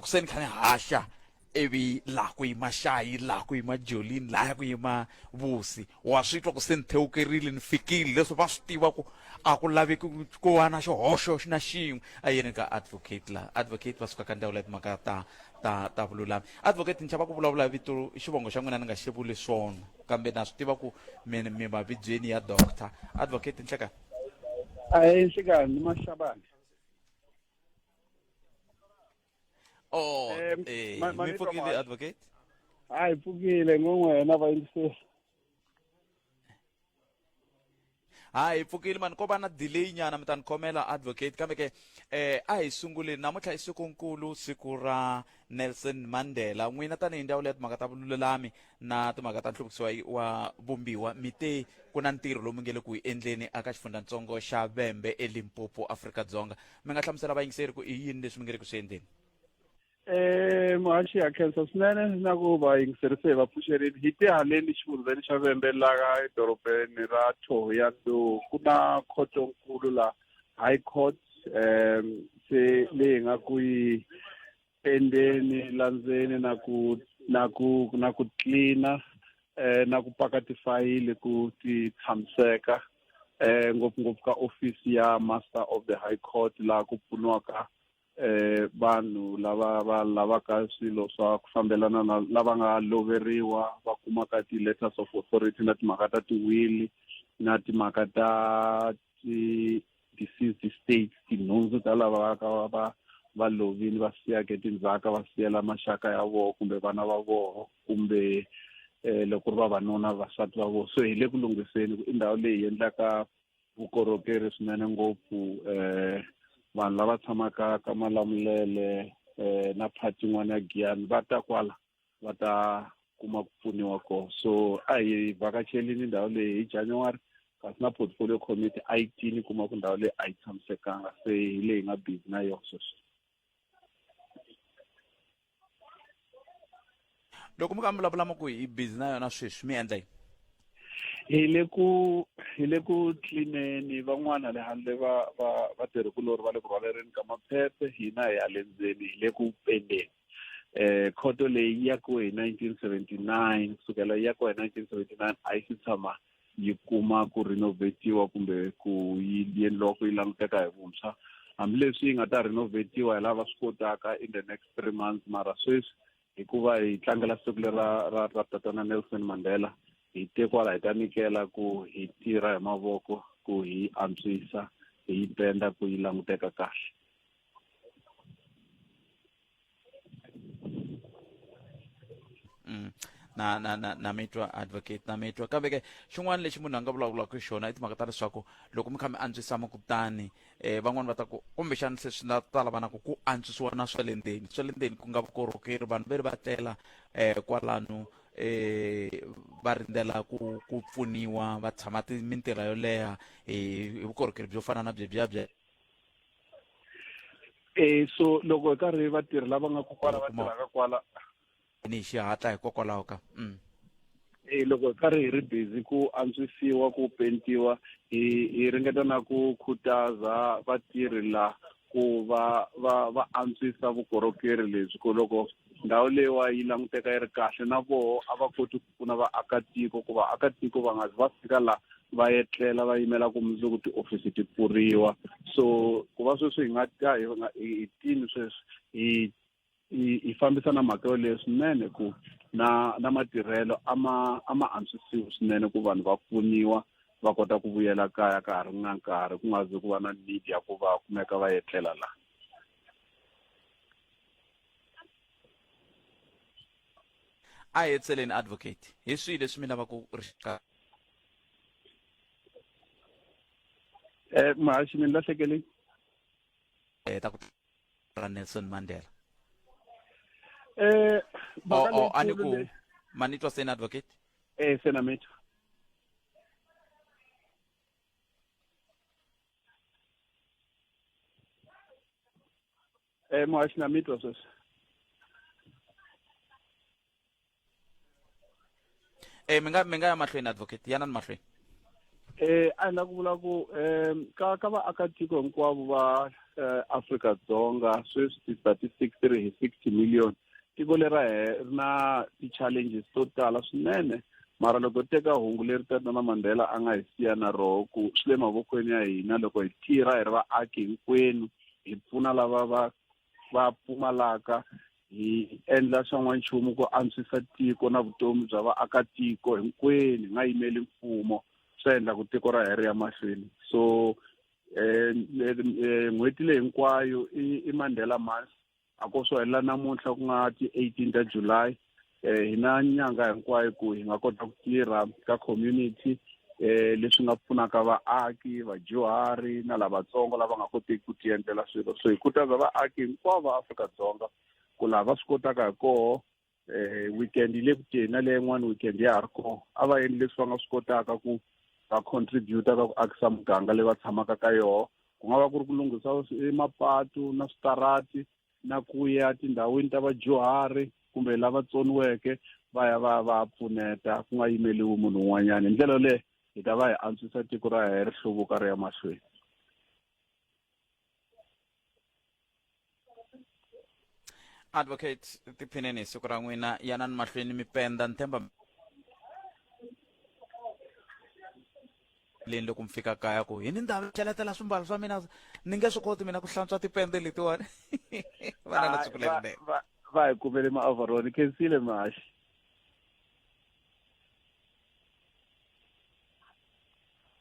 se ni kha ni haxa evi laha ku yima Shayi laha ku yima Jolini laha ku yima Vusi wa swi twa ku se ni thewukerile ni fikile leswi va swi tiva ku a ku laveki ku va na xihoxo na xin'we a yini ka advocate la advocate va suka ka ndhawu leti mhaka ta vululami advocate ni chava ku vulavula vito xivongo xa n'wina ni nga xi vuli swona kambe na swi tiva ku mi mavibyeni ya doctor advocate nhleka Enhlekani Mashabane. mi pfukile advocate Hayi pfukile ngwena vayingiseri. hayi pfukile mani ko va na delay nyana mi ta ni khomela advocate kambe ke a hi sunguleni namuntlha i sikunkulu siku ra Nelson Mandela n'wina tanihi ndhawu leya timhaka ta vululami na timhaka ta nhluvukiso wa vumbiwa mi te ku na ntirho lowu mi nge le ku hi endleni aka xifundzatsongo xa Vhembe eLimpopo Afrika-Dzonga mi nga hlamusela vayingiseri ku i yini leswi mi nge le ku swi endleni Mahaxi ya khensa swinene na ku vayingiseri se va pfuxerini hi te haleni xifundzeni xa Vhembe laha edorobeni ra Thohoyandou ku na khotonkulu la High Court se leyi nga ku yi endeni landzeni na ku cleana na ku paka tifayili ku ti tshamiseka ngopfungopfu ka office ya Master of the High Court laha ku pfuniwaka vanhu lava lavaka swilo swa ku fambelana na lava nga loveriwa va kumaka ti-letters of authority na timhaka ta ti-will na timhaka ta ti-deceased states tinhundzu ta lava va lovile va siyake tindzhaka va siyela maxaka ya vona kumbe vana va vona kumbe loko ri vavanuna vasati va vona so hi le ku lunghiseni i ndhawu leyi endlaka vukorhokeri swinene ngopfu vanhu lava tshamaka ka Malamulele na phati yin'wana ya Giyani va ta kwala va ta kuma ku pfuniwa kona so a hi vhakachelini ndhawu leyi hi January kasi na portfolio committee a yi tini kuma ku ndhawu leyi a yi tshamisekanga se hi leyi nga busy na yona sweswo loko mi ka mi vulavula ku hi busy na yona sweswi mi endla yini hi le ku cleaneni van'wana le handle va tirhikulori va le ku rhwalereni ka maphephe hina hi le ndzeni hi le ku pendeni khoto leyi ya ku hi 1979 kusukela ya ku hi 1979 a yi si tshama yi kuma ku renovatiwa kumbe ku yi endliwa ku yi languteka hi vuntshwa hambileswi yi nga ta renovatiwa hi lava swi kotaka in the next 3 months mara sweswi hikuva hi tlangela siku ra tatana Nelson Mandela hi te kwala hi ta nyikela ku hi tirha hi mavoko ku hi antswisa hi penda ku yi languteka kahle na mitwa advocate na mitwa kambe ke xin'wana lexi munhu a nga vulavulaka hi xona i timhaka ta leswaku loko mi kha mi antswisa kutani van'wani va ta ku kumbexana se swi ta lavana ku antswisiwa na swa le ndzeni ku nga vukorhokeri vanhu va ri va tlela kwalano va rindzela ku pfuniwa va tshama mintirho yo leha hi vukorhokeri byo fana na bya so loko hi karhi vatirhi lava nga ku kwala va tirhaka kwala ni xihatla hikokwalaho ka loko hi karhi hi ri busy ku antswisiwa ku pentiwa hi ringeta na ku khutaza vatirhi la ku va antswisa vukorhokeri lebyi ku loko ndhawu leyiwa yi languteka yi ri kahle na voho a va koti ku pfuna vaakatiko ku vaakatiko va nga va fika la va etlela va yimela ku mundzuku tiofisi ti pfuriwa so ku va sweswi hi nga ta hi tini sweswi hi fambisa na mhaka leyi swinene ku na matirhelo ama antswisiwa swinene ku vanhu va pfuniwa va kota ku vuyela kaya ka ha ri na nkarhi ku nga zi ku va na need ya ku va kumeka va etlela la a hi etseleni advocate hi swihi leswi mi lava ku rixaka mahaxi mi lahlekele ta ku ra Nelson Mandela ani ku manitwa sen advocate senameta moaxi na mitwa sweswi mi nga ya mahlweni advocate yanani mahlweni a ni la ku vula ku ka vaakatiko hinkwavo va Afrika-Dzonga sweswi ti-statistics ti ri hi 60 million tiko lera ri na ti-challenges to tala swinene mara loko teka hungu leri tatana Mandela a nga hi siya na roho ku swi le mavokweni ya hina loko hi tirha hi ri vaaki hinkwenu hi pfuna lava va pfumalaka hi endla swa n'wanchumu ku antswisa tiko na vutomi bya vaakatiko hinkwenu hi nga yimeli mfumo swi endla ku tiko ra hina ya mahlweni so n'hweti leyi hinkwayo i Mandela month ako swo hela namuntlha ku nga ti 18 ta July hi na nyanga hinkwayo ku hi nga kota ku tirha ka community leswi nga pfunaka vaaki vadyuhari na lavatsongo lava nga koteki ku tiendlela swilo so hi khutaza vaaki hinkwavo va Afrika-Dzonga ku lava swi kotaka hi koho weekend yi le ku teni na leyin'wana weekend ya ha ri koho a va endli leswi va nga swi kotaka ku va contributa ka ku akisa muganga leyi va tshamaka ka yoho ku nga va ku ri ku lunghisa mapatu na switarati na ku ya tindhawini ta vadyuhari kumbe lava tsoniweke va ya va pfuneta ku nga yimeliwi munhu un'wanyana hi ndlela leyi hi ta va hi antswisa tiko ra hina ri hluvuka ri ya mahlweni advocate tiphineni siku ra n'wina yanani mahlweni mi penda ni tshemba leni loko mi fika kaya ku hi ni ndhawu cheletela swimbalo swa mina ni nge swi koti mina ku hlantswa tipende letiwani vana na siku lerinene va hi kumele ma-overall khensile maxi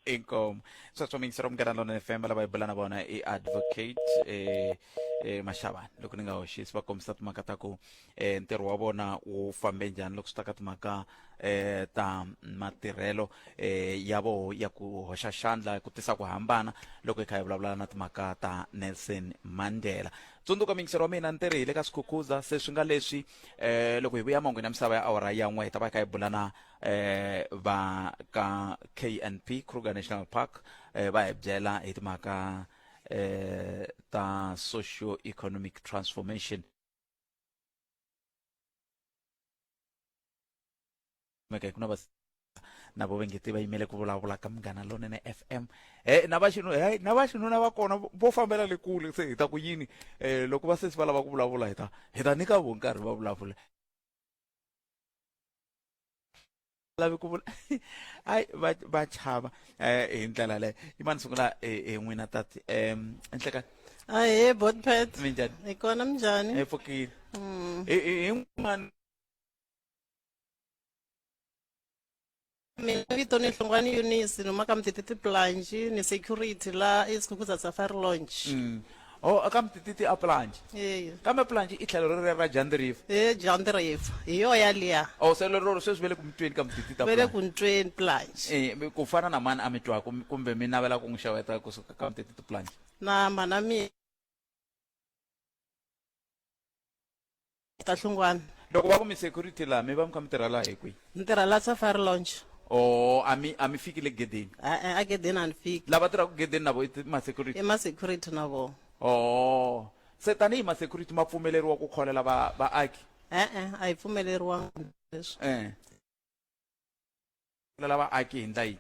inkomo sweswo mingisero mukela lona FM lava hi bula na vona i advocate Mashabane loko ni nga hoxisi va kombisa timhaka ta ku ntirho wa vona wu fambe njhani loko swi ta ka timhaka ta matirhelo ya vo ya ku hoxa xandla ku tisa ku hambana loko hi kha hi vulavula na timhaka ta Nelson Mandela tsundzuka mingisero wa mina ni tirhile ka Skukuza se swi nga leswi loko hi vuya mangweni ya misava ya awara ya n'we hi ta va hi kha hi bula na va ka KNP Kruger National Park va hi byela hi timhaka ta socio economic transformation meka kuna na vo vengeti va yimele ku vulavula ka Munghana Lonene FM na va xinuna va kona vo fambela le kule se hi ta ku yini loko va sesi va lava ku vulavula hi ta nyika vo nkarhi va vulavula lavi ku vula ai va chava hi ndlela leyo i mani sungula n'wina tati enhlekani Aye, Botpet. minjhani Ikona mjani? pfukile hi n'wana Mina vito ni Hlongwane Eunice noma ka Mtititi Planche ni security la eSkukuza Safari Lounge. ka Mtititi a planche kambe planche i tlhelo ri ra Jandrift Jandrift hi yo ya liya. se lero sweswi vele ku mitweni ka Mtititi Vele ku ntweni Planche. ku fana na mani a mi twa kumbe mi navela ku n'wi xeweta kusuka ka Mtititi planche Na mana mi ta Hlongwane. loko va ku mi security la mi va mi kha mi tirhela hi kwihi Ntirha la Safari Lounge. a mi fikile gedeni A gedeni an fiki. lava tirhaka gedeni na vo ma security I ma security na vo. se tanihi ma security ma pfumeleriwa ku kholela vaaki A yi pfumeleriwanga leswi. lela vaaki hi ndla yihi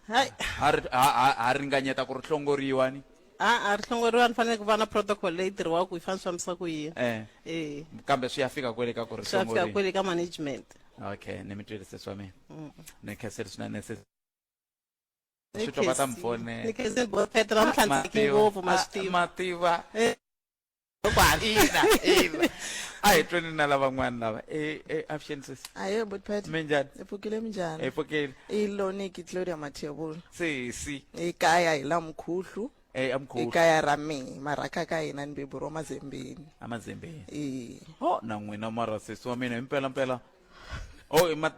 Hai. ha ringanyeta ku ri hlongoriwa ni A ri hlongoriwa ni fanele ku va na protocol leyi tirhiwaka ku yi fanele swifambisa ku yini. kambe swi ya fika kwele ka ku ri Swa fika kwele ka management. okay ni mi twisise swa mina ni khenseli swinene se swi twa va ta mi fonela Ni khenseli Botpet na mhlantseki ngopfu ma swi tiva. mativa ina a hi tweni na lavan'wana lava avuxeni sisi Aye, Botpet. minjhani Epfukile minjhani? pfukile Iloniki Gloria Mathebula. sisi Ekaya hi la Mkhuhlu. amkhuhlu Ekaya ra mina maraka ka hina ni beburo Mazembeni. amazembeni na n'wina mara sisi wa mina himpela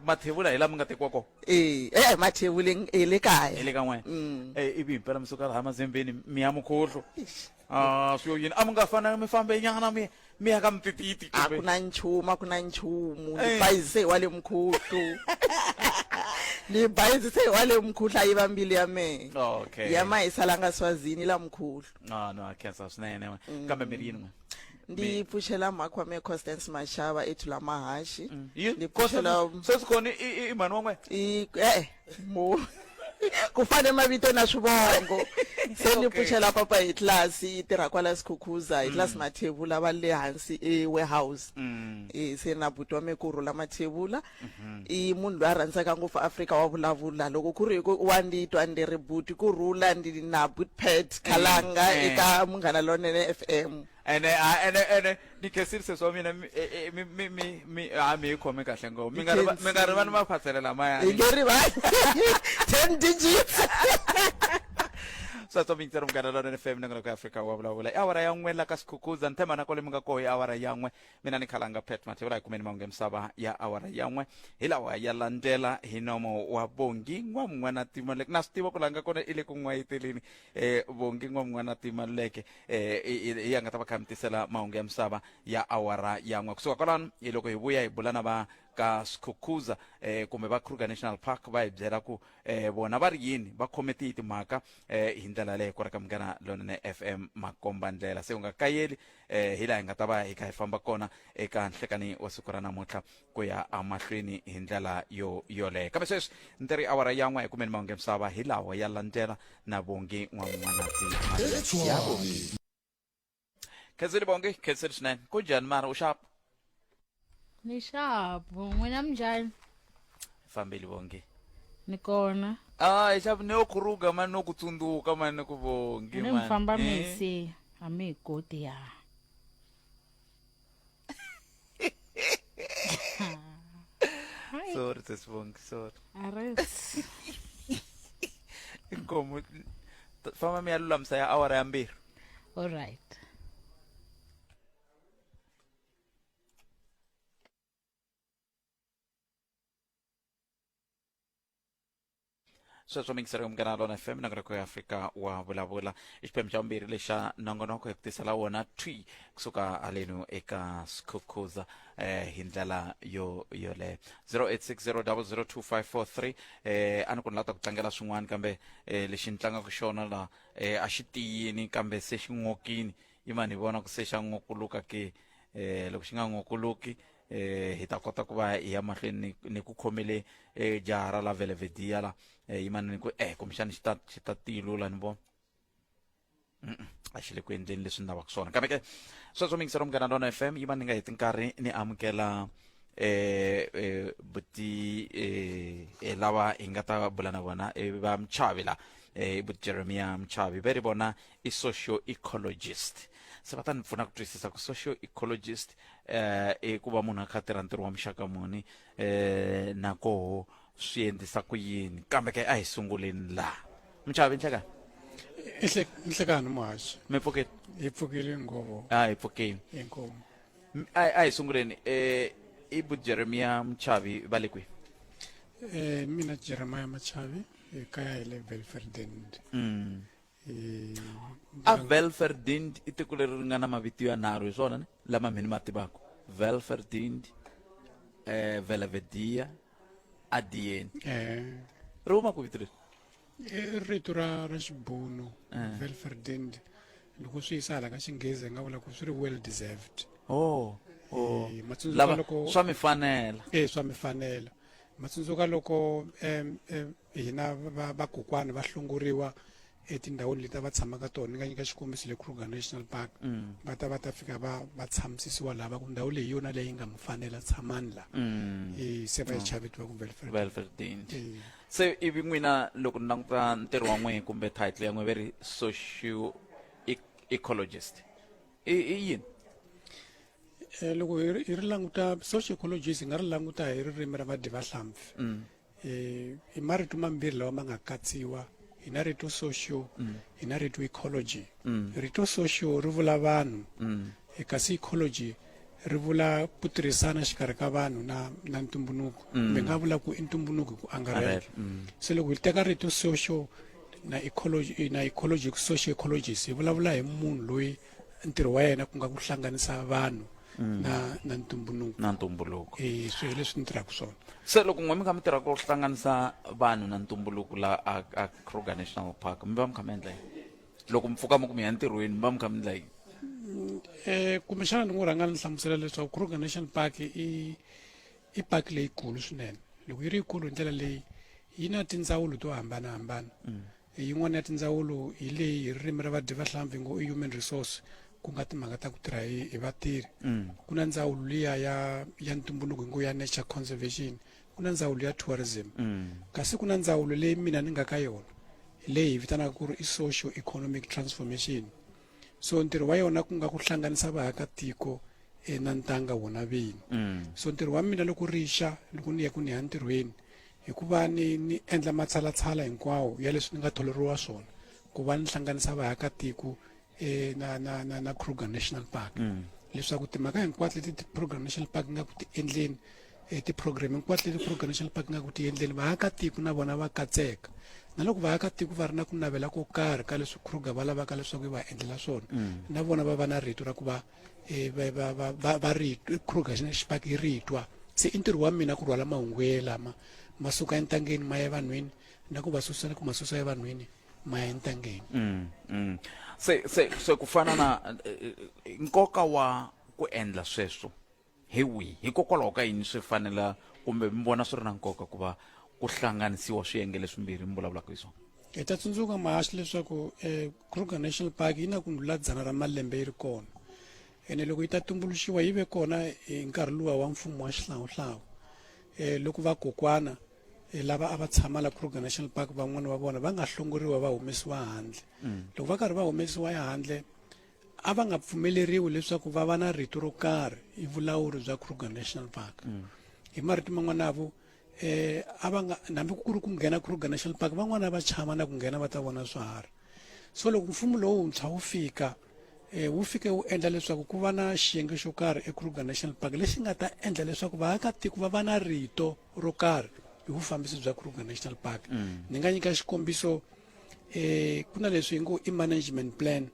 mathevula hi lama nga tekiwa kona Mathebula le kaya. hi le ka n'wina ivi himpela mi suka laha mazembeni mi ya mukhuhlu swo yini a mi nga fanele mi fambe nyana mi ya ka mtititi a ku na nchumu ni bayise wa le mkhuhlu ni bayise wa le mkhuhlu a yiva mbili ya mehe okay ya mahisalanga swazini la mkhuhlu no akhensa swinene kambe mi ri yini ndi pfuxela mhakhi wa mehe Constance Mashava etula mahashi ndi pfuxela sesikhona i mhani wan'we ku fane mavito na swivongo se ni pfuxela papa hi tlasi yi tirha kwala Skukuza hi tlasi mathevula va le hansi e-warehouse se na buti wa me ku rhula mathevula i munhu loyi a rhandzaka ngopfu Afrika wa vulavula loko ku ri wa ndi twa ndi ri buti ku rhula ndi na bootpad khalanga eka Munghana Lonene FM ene ni kesirse swa mina mi khome kahle ngo mi nga ri vana maphatselela maya ngeri va 10 digits so mingtsero Munghana Lonene FM na ku Afrika wa vulavula awara ya n'we la ka Skukuza ntema na kole mi nga ko hi awara ya n'we mina ni khalanga pet mathevula hi kumeni mangu misava ya awara ya n'we hi lawa ya landela hi nomo wa bongi n'wana timaleke na swi tiva ku langa kona i le ku n'wayiteleni bongi n'wana timaleke ya nga ta va khamtisela mahungu ya misava ya awara ya n'we kusuka kwalano hi loko hi vuya hi bula na va ka Skukuza kumbe va Kruger National Park va hi byela ku vona va ri yini va khometi timhaka hi ndlela leyi ku ri ka Munghana Lonene FM makomba ndlela se u nga kayeli hi laha hi nga ta va hi kha hi famba kona eka nhlekani wa siku ra namuntlha ku ya amahlweni hi ndlela yoleyo kambe sweswi ntirhi awara ya n'we hi kumeni mahungu ya misava hi lawa ya landzela na bongi n'wan'wanati ya bongi khenseli bongi khenseli swinene kunjhani mara u xapa ni xapu n'wina minjhani fambeli bongi ni kona hi xapu ni yo khuruga mani no ku tsundzuka mani ni ku bongi ni mi famba misi a mi hi koti ya sorry sesibongi sorry ares inkomo famba mi ya lulamisa ya awara ya mbirhi all right sweswo mingiseri Munghana Lonene FM na ku Afrika wa vulavula i xiphemu xa vumbirhi lexa nongonoko hi ku tisela wona twi kusuka halenu eka Skukuza hi ndlela yoleyo 0860002543 a ni ku ni lava ku tlangela swin'wana kambe lexi ni tlangaka xona la a xi tiyini kambe se xi n'okini yi ma ni vona ku se xa n'okuluka ke loko xi nga n'okuluki hi ta kota ku va hi ya mahlweni ni ku khomele jara la velevedia la yimani ni ku kumbexani xi ta tilula ni vona a xi le ku endleni leswi ni lavaka swona kambe ke sweswo mingisero Munghana Lonene FM yima ni nga heti nkarhi ni amukela buti lava hi nga ta bula na vona va Mchavi la buti Jeremiah Mchavi ve ri vona i Socio Ecologist se va ta ni pfuna ku twisisa ku Socio Ecologist ku va munhu a kha tirha ntirho wa muxaka muni na koho swi endlisa ku yini kambe ke a hi sunguleni laha Mchavi nhlekani nhlekani muhaxi mi pfukile hi pfukile ngovo hi pfukile inkomo a hi sunguleni i buti Jeremiah Mchavi va le kwihi mina Jeremiah Mchavi kaya hi le Belferdend a Belferdend i tiko leri ri nga na mavito ya nharhu hi swona lama mini ma tivaka Belferdend Velevedia Adien ri huma ku vito leri rito ra xibunu Belferdend loko swi yisa hala ka xinghezi nga vula ku swi ri well deserved lava swa mi fanela swa mi fanela matsundzuka loko hina vakokwani va hlongoriwa etindhawini leti va tshamaka tona ni nga nyika xikombiso le Kruger National Park va ta fika va tshamisiwa lava ku ndhawu leyi yona leyi nga mi fanela tshamani la se va chavetiwa ku Belferdend se ivi n'wina loko ni languta ntirho wa n'we kumbe title ya n'we ve ri Socio Ecologist i yini loko hi ri languta Socio Ecologist hi nga ri languta hi ririmi ra vadyahlampfi i marito mambirhi lawa ma nga katsiwa hi na rito socio hi na rito ecology rito socio ri vula vanhu kasi ecology ri vula ku tirhisana xikarhi ka vanhu na ntumbuluko mi nga vula ku i ntumbuluko ku angarhela se loko hi teka rito socio na ecologic socio ecologist hi vulavula hi munhu loyi ntirho wa yena ku nga ku hlanganisa vanhu na ntumbuluko swilo leswi ni tirhaka swona. Se loko n'we mi kha mi tirha ku hlanganisa vanhu na ntumbuluko la a Kruger National Park mi va mi kha mi endla yini loko mi pfuka mi ku mi ya ntirhweni mi va mi kha mi endla yini? Kumbexana ni n'wi rhanga ni hlamusela leswaku Kruger National Park i park leyikulu swinene. Loko yi ri yikulu hi ndlela leyi yi na tindzawulo to hambanahambana. Yin'wana ya tindzawulo hi leyi hi ririmi ra vadyahlampfi ngo i human resource ku nga timhaka ta ku tirha hi vatirhi. Ku na ndzawulo liya ya ntumbuluko ngo ya nature conservation, ku na ndzawulo ya tourism, kasi ku na ndzawulo leyi mina ni nga ka yona leyi hi vitanaka ku ri i social economic transformation. So ntirho wa yona ku nga ku hlanganisa vaakatiko na ntanga wona vini. So ntirho wa mina loko rixa loko ni ya ku ni ya ntirhweni hikuva ni endla matshalatshala hinkwawo ya leswi ni nga tholeriwa swona ku va ni hlanganisa vaakatiko na Kruger National Park leswaku timhaka hinkwato leti Kruger National Park nga ku ti endleni ti-program hinkwato leti Kruger National Park nga ku ti endleni vaakatiko na vona va katseka, na loko vaakatiko va ri na ku navela ko karhi ka leswi Kruger va lavaka leswaku va endlela swona na vona va va na rito ra ku va Kruger National Park yi ritwa. Se i ntirho wa mina ku rhwala mahungu lama ma suka entangeni ma ya evanhwini na ku va susela ku ma susa evanhwini ma ya entangeni. Se ku fana na nkoka wa ku endla sweswo hi wihi hikokwalaho ka yini swi fanela kumbe mi vona swi ri na nkoka ku va ku hlanganisiwa swiyenge leswimbirhi mi vulavulaka hi swona? Hi ta tsundzuka mahaxi leswaku Kruger National Park yi na ku ndlula 100 ra malembe yi ri kona, ene loko yi ta tumbuluxiwa yi ve kona hi nkarhi luwa wa mfumo wa xihlawuhlawu. Loko vakokwana lava a va tshama la Kruger National Park van'wana va vona va nga hlongoriwa va humesiwa handle. Loko va karhi va humesiwa ehandle a va nga pfumeleriwi leswaku va va na rito ro karhi hi vulawuri bya Kruger National Park. Hi marito man'wana avo a va nga nambi ku ri ku nghena Kruger National Park van'wana va chama na ku nghena va ta vona swiharhi. So loko mfumo lowuntshwa wu fika wu endla leswaku ku va na xiyenge xo karhi eKruger National Park lexi nga ta endla leswaku vaakatiko va va na rito ro karhi hi vufambisi bya Kruger National Park. Ni nga nyika xikombiso ku na leswi hi ngo i management plan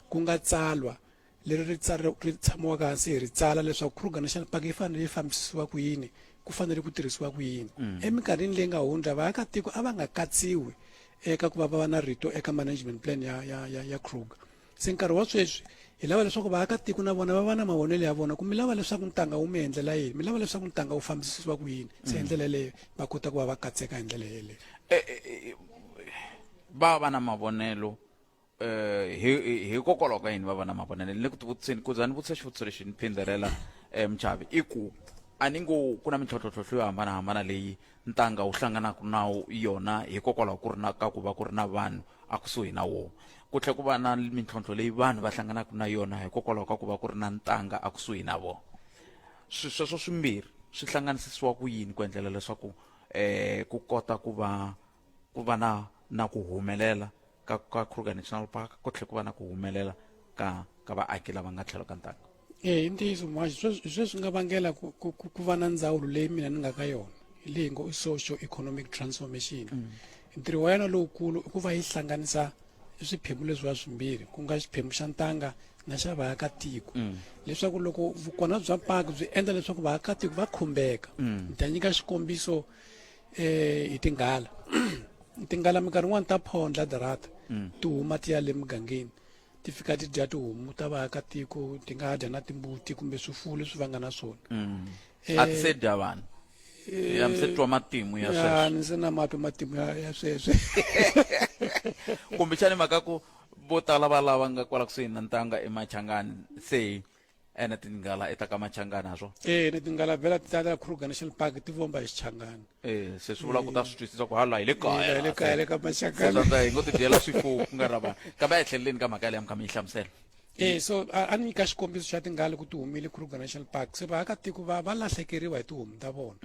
ku nga tsalwa leri ri tshamiwaka hansi hi ri tsala leswaku Kruger National Park yi fanele yi fambisiwa ku yini, ku fanele ku tirhisiwa ku yini. Eminkarhini leyi nga hundza vaakatiko a va nga katsiwi eka ku va va na rito eka management plan ya Kruger. Se nkarhi wa sweswi hi lava leswaku vaakatiko na vona va va na mavonelo ya vona ku mi lava leswaku ntanga wu mi endlela yini, mi lava leswaku ntanga wu fambisiwa ku yini. Se hi ndlela yeleyo va kota ku va va katseka hi ndlela yeleyo. Va va na mavonelo hikokwalaho ka yini va va na mavonelo? Ni le ku tivutiseni ku za ni vutisa xivutiso lexi ni phindelela Mchavi i ku a ni ngo ku na mintlhontlhotlho yo hambanahambana leyi ntanga wu hlanganaka na yona hikokwalaho ku ri na ka ku va ku ri na vanhu a kusuhi na wona, ku tlhela ku va na mintlhontlho leyi vanhu va hlanganaka na yona hikokwalaho ka ku va ku ri na ntanga a kusuhi na vona. Sweswo swimbirhi swi hlanganisisiwa ku yini ku endlela leswaku ku kota ku va na ku humelela ka Kruger National Park, ku tlhela ku va na ku humelela ka vaaki lava nga tlhelo ka ntanga? Hi ntiyiso mhaxi sweswi nga vangela ku va na ndzawulo leyi mina ni nga ka yona leyi ngo i social economic transformation. Ntirho wa yona lowukulu i ku va yi hlanganisa swiphemu leswiwa swimbirhi ku nga xiphemu xa ntanga na xa vaakatiko leswaku loko vukona bya park byi endla leswaku vaakatiko va khumbeka. Ni ta nyika xikombiso hi tinghala. Tinghala minkarhi yin'wana ta phondla darata ti huma ti ya le mugangeni ti fika ti dya tihomu ta vaakatiko, ti nga dya na timbuti kumbe swifuwo leswi va nga na swona. A ti se dya vanhu ya mi se twa matimu ya sweswo? Ni se na matwa matimu ya sweswo. Kumbexani mhaka ku vo tala va lava nga kwala kusuhi na ntanga eMachangani se ene tinghala eka Machangani ha swona? Ni tinghala vhela ti tala Kruger National Park ti vomba hi Xichangani. Se swi vula ku ta swi twisisa ku hala hi le kaya le ka Machangani hi ngo ti dyela swifuwo ku nga ra vanhu, kambe a hi tlheleleni ka mhaka leyi mi kha mi yi hlamusela. So a ni nyika xikombiso xa tinghala ku ti humile Kruger National Park, se vaakatiko va lahlekeriwa hi tihomu ta vona.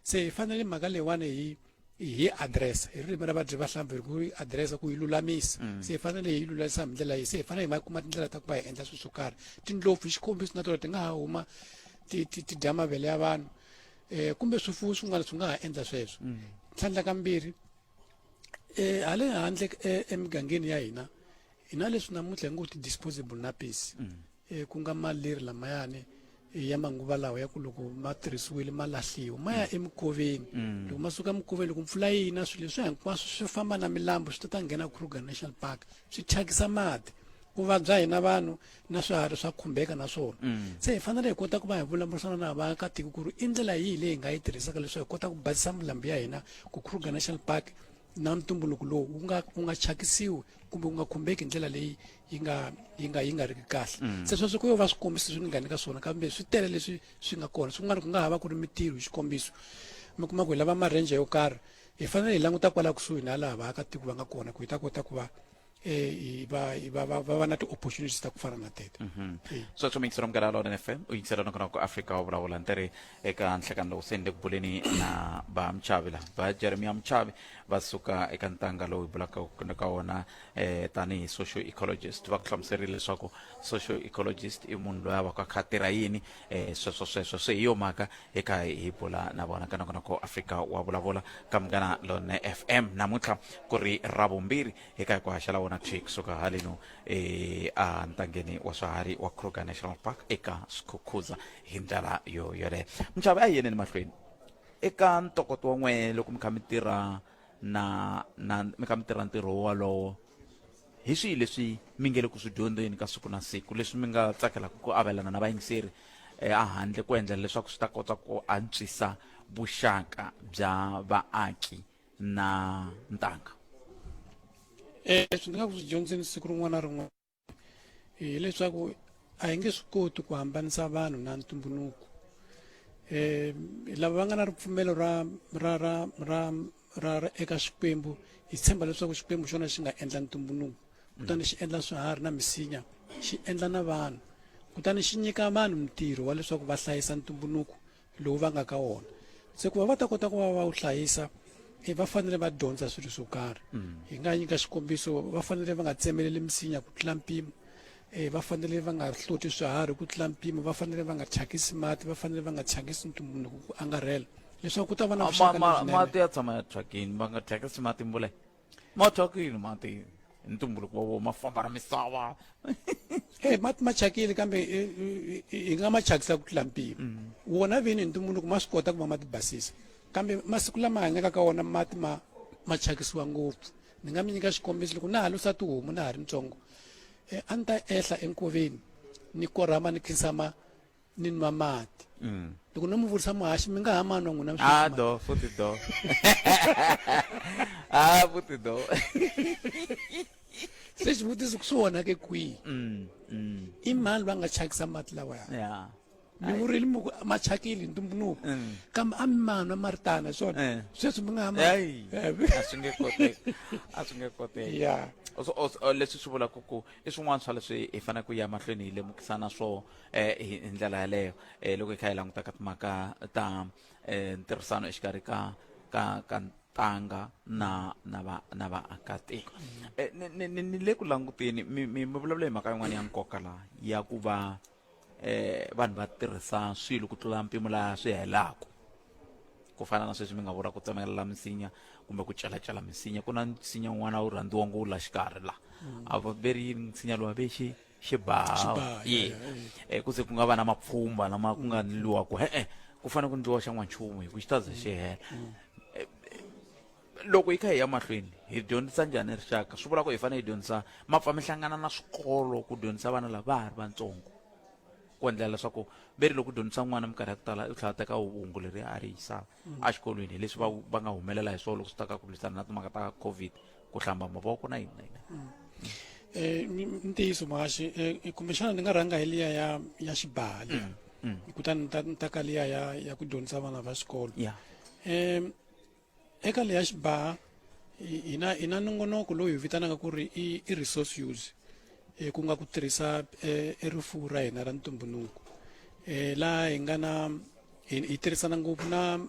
Se hi fanele mhaka leyiwani hi address hi ririmi ra vadyahlampfi hi ku yi addressa ku yi lulamisa. Se hi fanele hi lulamisa hi ndlela yihi? Se hi fanele hi kuma tindlela ta ku va hi endla swilo swo karhi. Tindlopfu hi xikombiso na tona ti nga ha huma ti dya mavele ya vanhu kumbe swifuwo swin'wana swi nga ha endla sweswo. Tlhandla kambirhi hale handle emigangeni ya hina hina leswi namuntlha hi ngo ti-disposable nappies ku nga mali leri lamayani ya manguva lawa ya ku loko ma tirhisiwile ma lahliwa ma ya emikoveni loko ma suka mikoveni loko mpfula yina swilo leswi hinkwaswo swi famba na milambu swi ta nghena Kruger National Park swi thyakisa mati vuvabyi hina vanhu na swiharhi swa khumbeka na swona se hi fanele hi kota ku va hi vulavurisana na vaakatiko ku ri i ndlela yihi leyi hi nga yi tirhisaka leswaku hi kota ku basisa milambu ya hina ku Kruger National Park na ntumbuluko lowu wu nga thyakisiwi kumbe wu nga khumbeki hi ndlela leyi yi nga riki kahle se sweswo ku yo va swikombiso swi nga ni ka swona kambe swi tele leswi swi nga kona swin'wana ku nga hava ku ri mitirho hi xikombiso mi kuma ku hi lava marenje yo karhi hi fanele hi languta kwala kusuhi na laha vaakatiko va nga kona ku hi ta kota ku va va na ti-opportunities ta ku fana na tete so tsho mixero mkala lona FM u yingisela nokona ku Afrika wa vulavula ntere eka nhlekani lowu sende ku buleni na ba Mchavi la ba Jeremiah Mchavi va suka eka ntanga lowu hi bulaka ka wona tanihi Socio Ecologist va ku hlamuserile leswaku Socio Ecologist i munhu loyi a va ka khatira yini sweswo se hi yo mhaka eka hi bula na vona ka nokona ku Afrika wa vulavula ka mgana lona FM namuntlha ku ri ravumbirhi eka ku haxela wona kusuka halino a ntangeni wa swiharhi wa Kruger National Park eka Skukuza hi ndlela yo yole Mchavi a yeni mahlweni eka ntokoto wa n'we loko mi kha mi tirha mi kha mi tirha ntirho walowo hi swihi leswi mi nge le ku swi dyondzeni ka siku na siku leswi mi nga tsakelaka ku avelana na vayingiseri a handle ku endlela leswaku swi ta kota ku antswisa vuxaka bya vaaki na ntanga swi nga ku swi dyondzeni siku rin'wana na rin'wana hileswaku a hi nge swi koti ku hambanisa vanhu na ntumbuluko lava va nga na ripfumelo ra eka Xikwembu hi tshemba leswaku Xikwembu xona xi nga endla ntumbuluko kutani xi endla swiharhi na misinya xi endla na vanhu kutani xi nyika vanhu mintirho wa leswaku va hlayisa ntumbuluko lowu va nga ka wona se ku va ta kota ku va wu hlayisa va fanele va dyondza swilo swo karhi hi nga nyika xikombiso va fanele va nga tsemeleli misinya ku tlula mpimo va fanele va nga hloti swiharhi ku tlula mpimo va fanele va nga thyakisi mati va fanele va nga thyakisi ntumbuluko ku angarhela leswaku ku ta va na vuxaka lebyinene mati ya tshama ya thyakini va nga thyakisi mati mbule ma thyakini mati ntumbuluko wa ma famba na misava mati ma thyakile kambe hi nga ma thyakisa ku tlula mpimo wona vini ntumbuluko ma swi kota ku va ma ti basisa kambe masiku lama hanyaka ka wona mati ma thyakisiwa ngopfu ni nga mi nyika xikombiso loko na ha lusa tihomu na ha ri ntsongo a ni ta ehla enkoveni ni korhama ni khinsama ni nwa mati loko no mi vurisa muhaxi mi nga ha ma nwa n'wina futi do se xivutiso ku swi wona ke kwihi i mani va nga thyakisa mati lawaya mi vurile ma thyakile ntumbuluko kambe a mi manwa ma ri tana swona sweswo mi nga ha a swi nge koteki leswi swi vulaka ku i swin'wana swa leswi hi fanele ku ya mahlweni hi lemukisana swo hi ndlela yaleyo loko hi kha hi languta ka timhaka ta ntirhisano exikarhi ka ntanga na vaakatiko ni le ku languteni mi vulavula hi mhaka yin'wana ya nkoka laha ya ku va vanhu va tirhisa swilo ku tlula mpimo laha swi helaka ku fana na sweswi mi nga vula ku tsemelela misinya kumbe ku celacela misinya ku na nsinya wun'wana wu rhandziwa ngopfu la xikarhi laha a va veri nsinya lowa ve xibaha ku se ku nga va na mapfhumba lama ku nga ndliwa ku ku fanele ku ndliwa xa n'wanchumu hi ku xi ta ze xi hela loko hi kha hi ya mahlweni hi dyondzisa njhani rixaka swi vula ku hi fanele hi dyondzisa mapfa mi hlangana na swikolo ku dyondzisa vana lava va ha ri vantsongo ku endlela leswaku veri loko dyondzisa n'wana minkarhi ya ku tala u tlhela teka hungu leri a ri yisaka a xikolweni leswi va nga humelela hi swona loko swi ta ka ku lwisana na timhaka ta COVID ku hlamba mavoko na yini ntiyiso muhaxi kumbexana ni nga rhanga hi liya ya xibaha liya kutani ni ta ka liya ya ku dyondzisa vana va xikolo eka liya xibaha hi na nongonoko lowu hi vitanaka ku ri i resource use ku nga ku tirhisa rifuwo ra hina ra ntumbuluko laha hi nga na hi tirhisana ngopfu na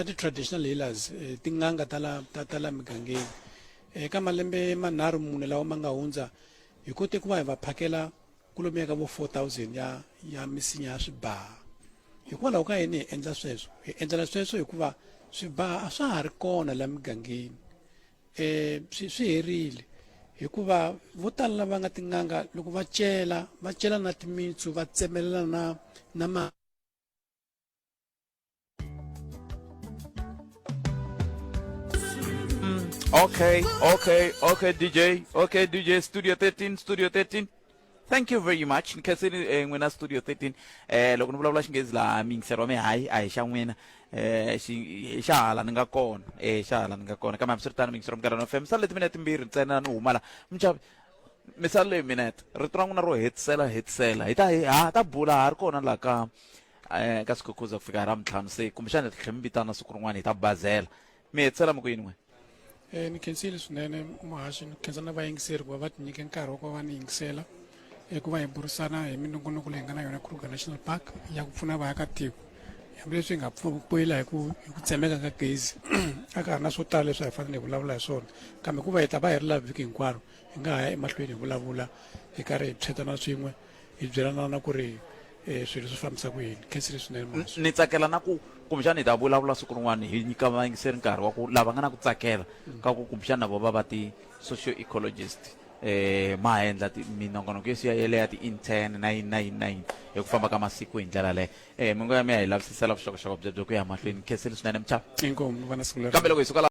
ti-traditional healers tin'anga ta la migangeni eka malembe manharhu mune lawa ma nga hundza hi kote ku va hi va phakela kulomuya ka vo 4,000 ya misinya ya swibaha hikwalaho ka yini hi endla sweswo hi endlela sweswo hikuva swibaha a swa ha ri kona la migangeni swi herile hikuva vo tala lava nga tin'anga loko va cela na timitsu va tsemelela na ma Okay, DJ, Studio 13. Thank you very much. Nkasini ngwena Studio 13. Loko ni vulavula Xinghezi la mingiseri wa me hayi a hi xa n'wina. Xa hala ni nga kona. Xa hala ni nga kona. Kambe hambiswiritano mingiseri wa Mkarano FM. Sale timinete timbirhi ntsena ni huma la. Mchavi, mi sale minete. Rito ra n'wina ro hetisela. Hi ta bula ha ri kona la ka Skukuza ku fika ra mtlhanu se kumbexana hi tlhe mi vitana siku rin'wana hi ta bazela. Mi hetisela mi ku yini n'we? ni khensile swinene muhaxi ni khensa na vayingiseri ku va va tinyike nkarhi wa ku va ni yingisela ku va hi burisana hi minongonoko leyi nga na yona Kruger National Park ya ku pfuna vaakatiko hambileswi hi nga pfuela hi ku tsemeka ka gezi a ka ha ri na swo tala leswi hi fanele hi vulavula hi swona kambe ku va hi ta va hi ri laha vhiki hinkwaro hi nga ha ya emahlweni hi vulavula hi karhi hi phyetana swin'we hi byelana na ku ri swilo swi fambisa ku yini khensile swinene muhaxi Ni tsakela na ku kumbexana hi ta vulavula siku rin'wana hi nyika vayingiseri nkarhi wa ku lava nga na ku tsakela ka ku kumbexana na vo va ti Socio Ecologist ma endla minongonoko yo siya yele ya ti-intern 999 hi ku famba ka masiku hi ndlela leyo mi ngo ya mi ya hi lavisisela vuxokoxoko byo ku ya mahlweni khensile swinene Mchavi inkomu va na siku leri kambe loko hi suka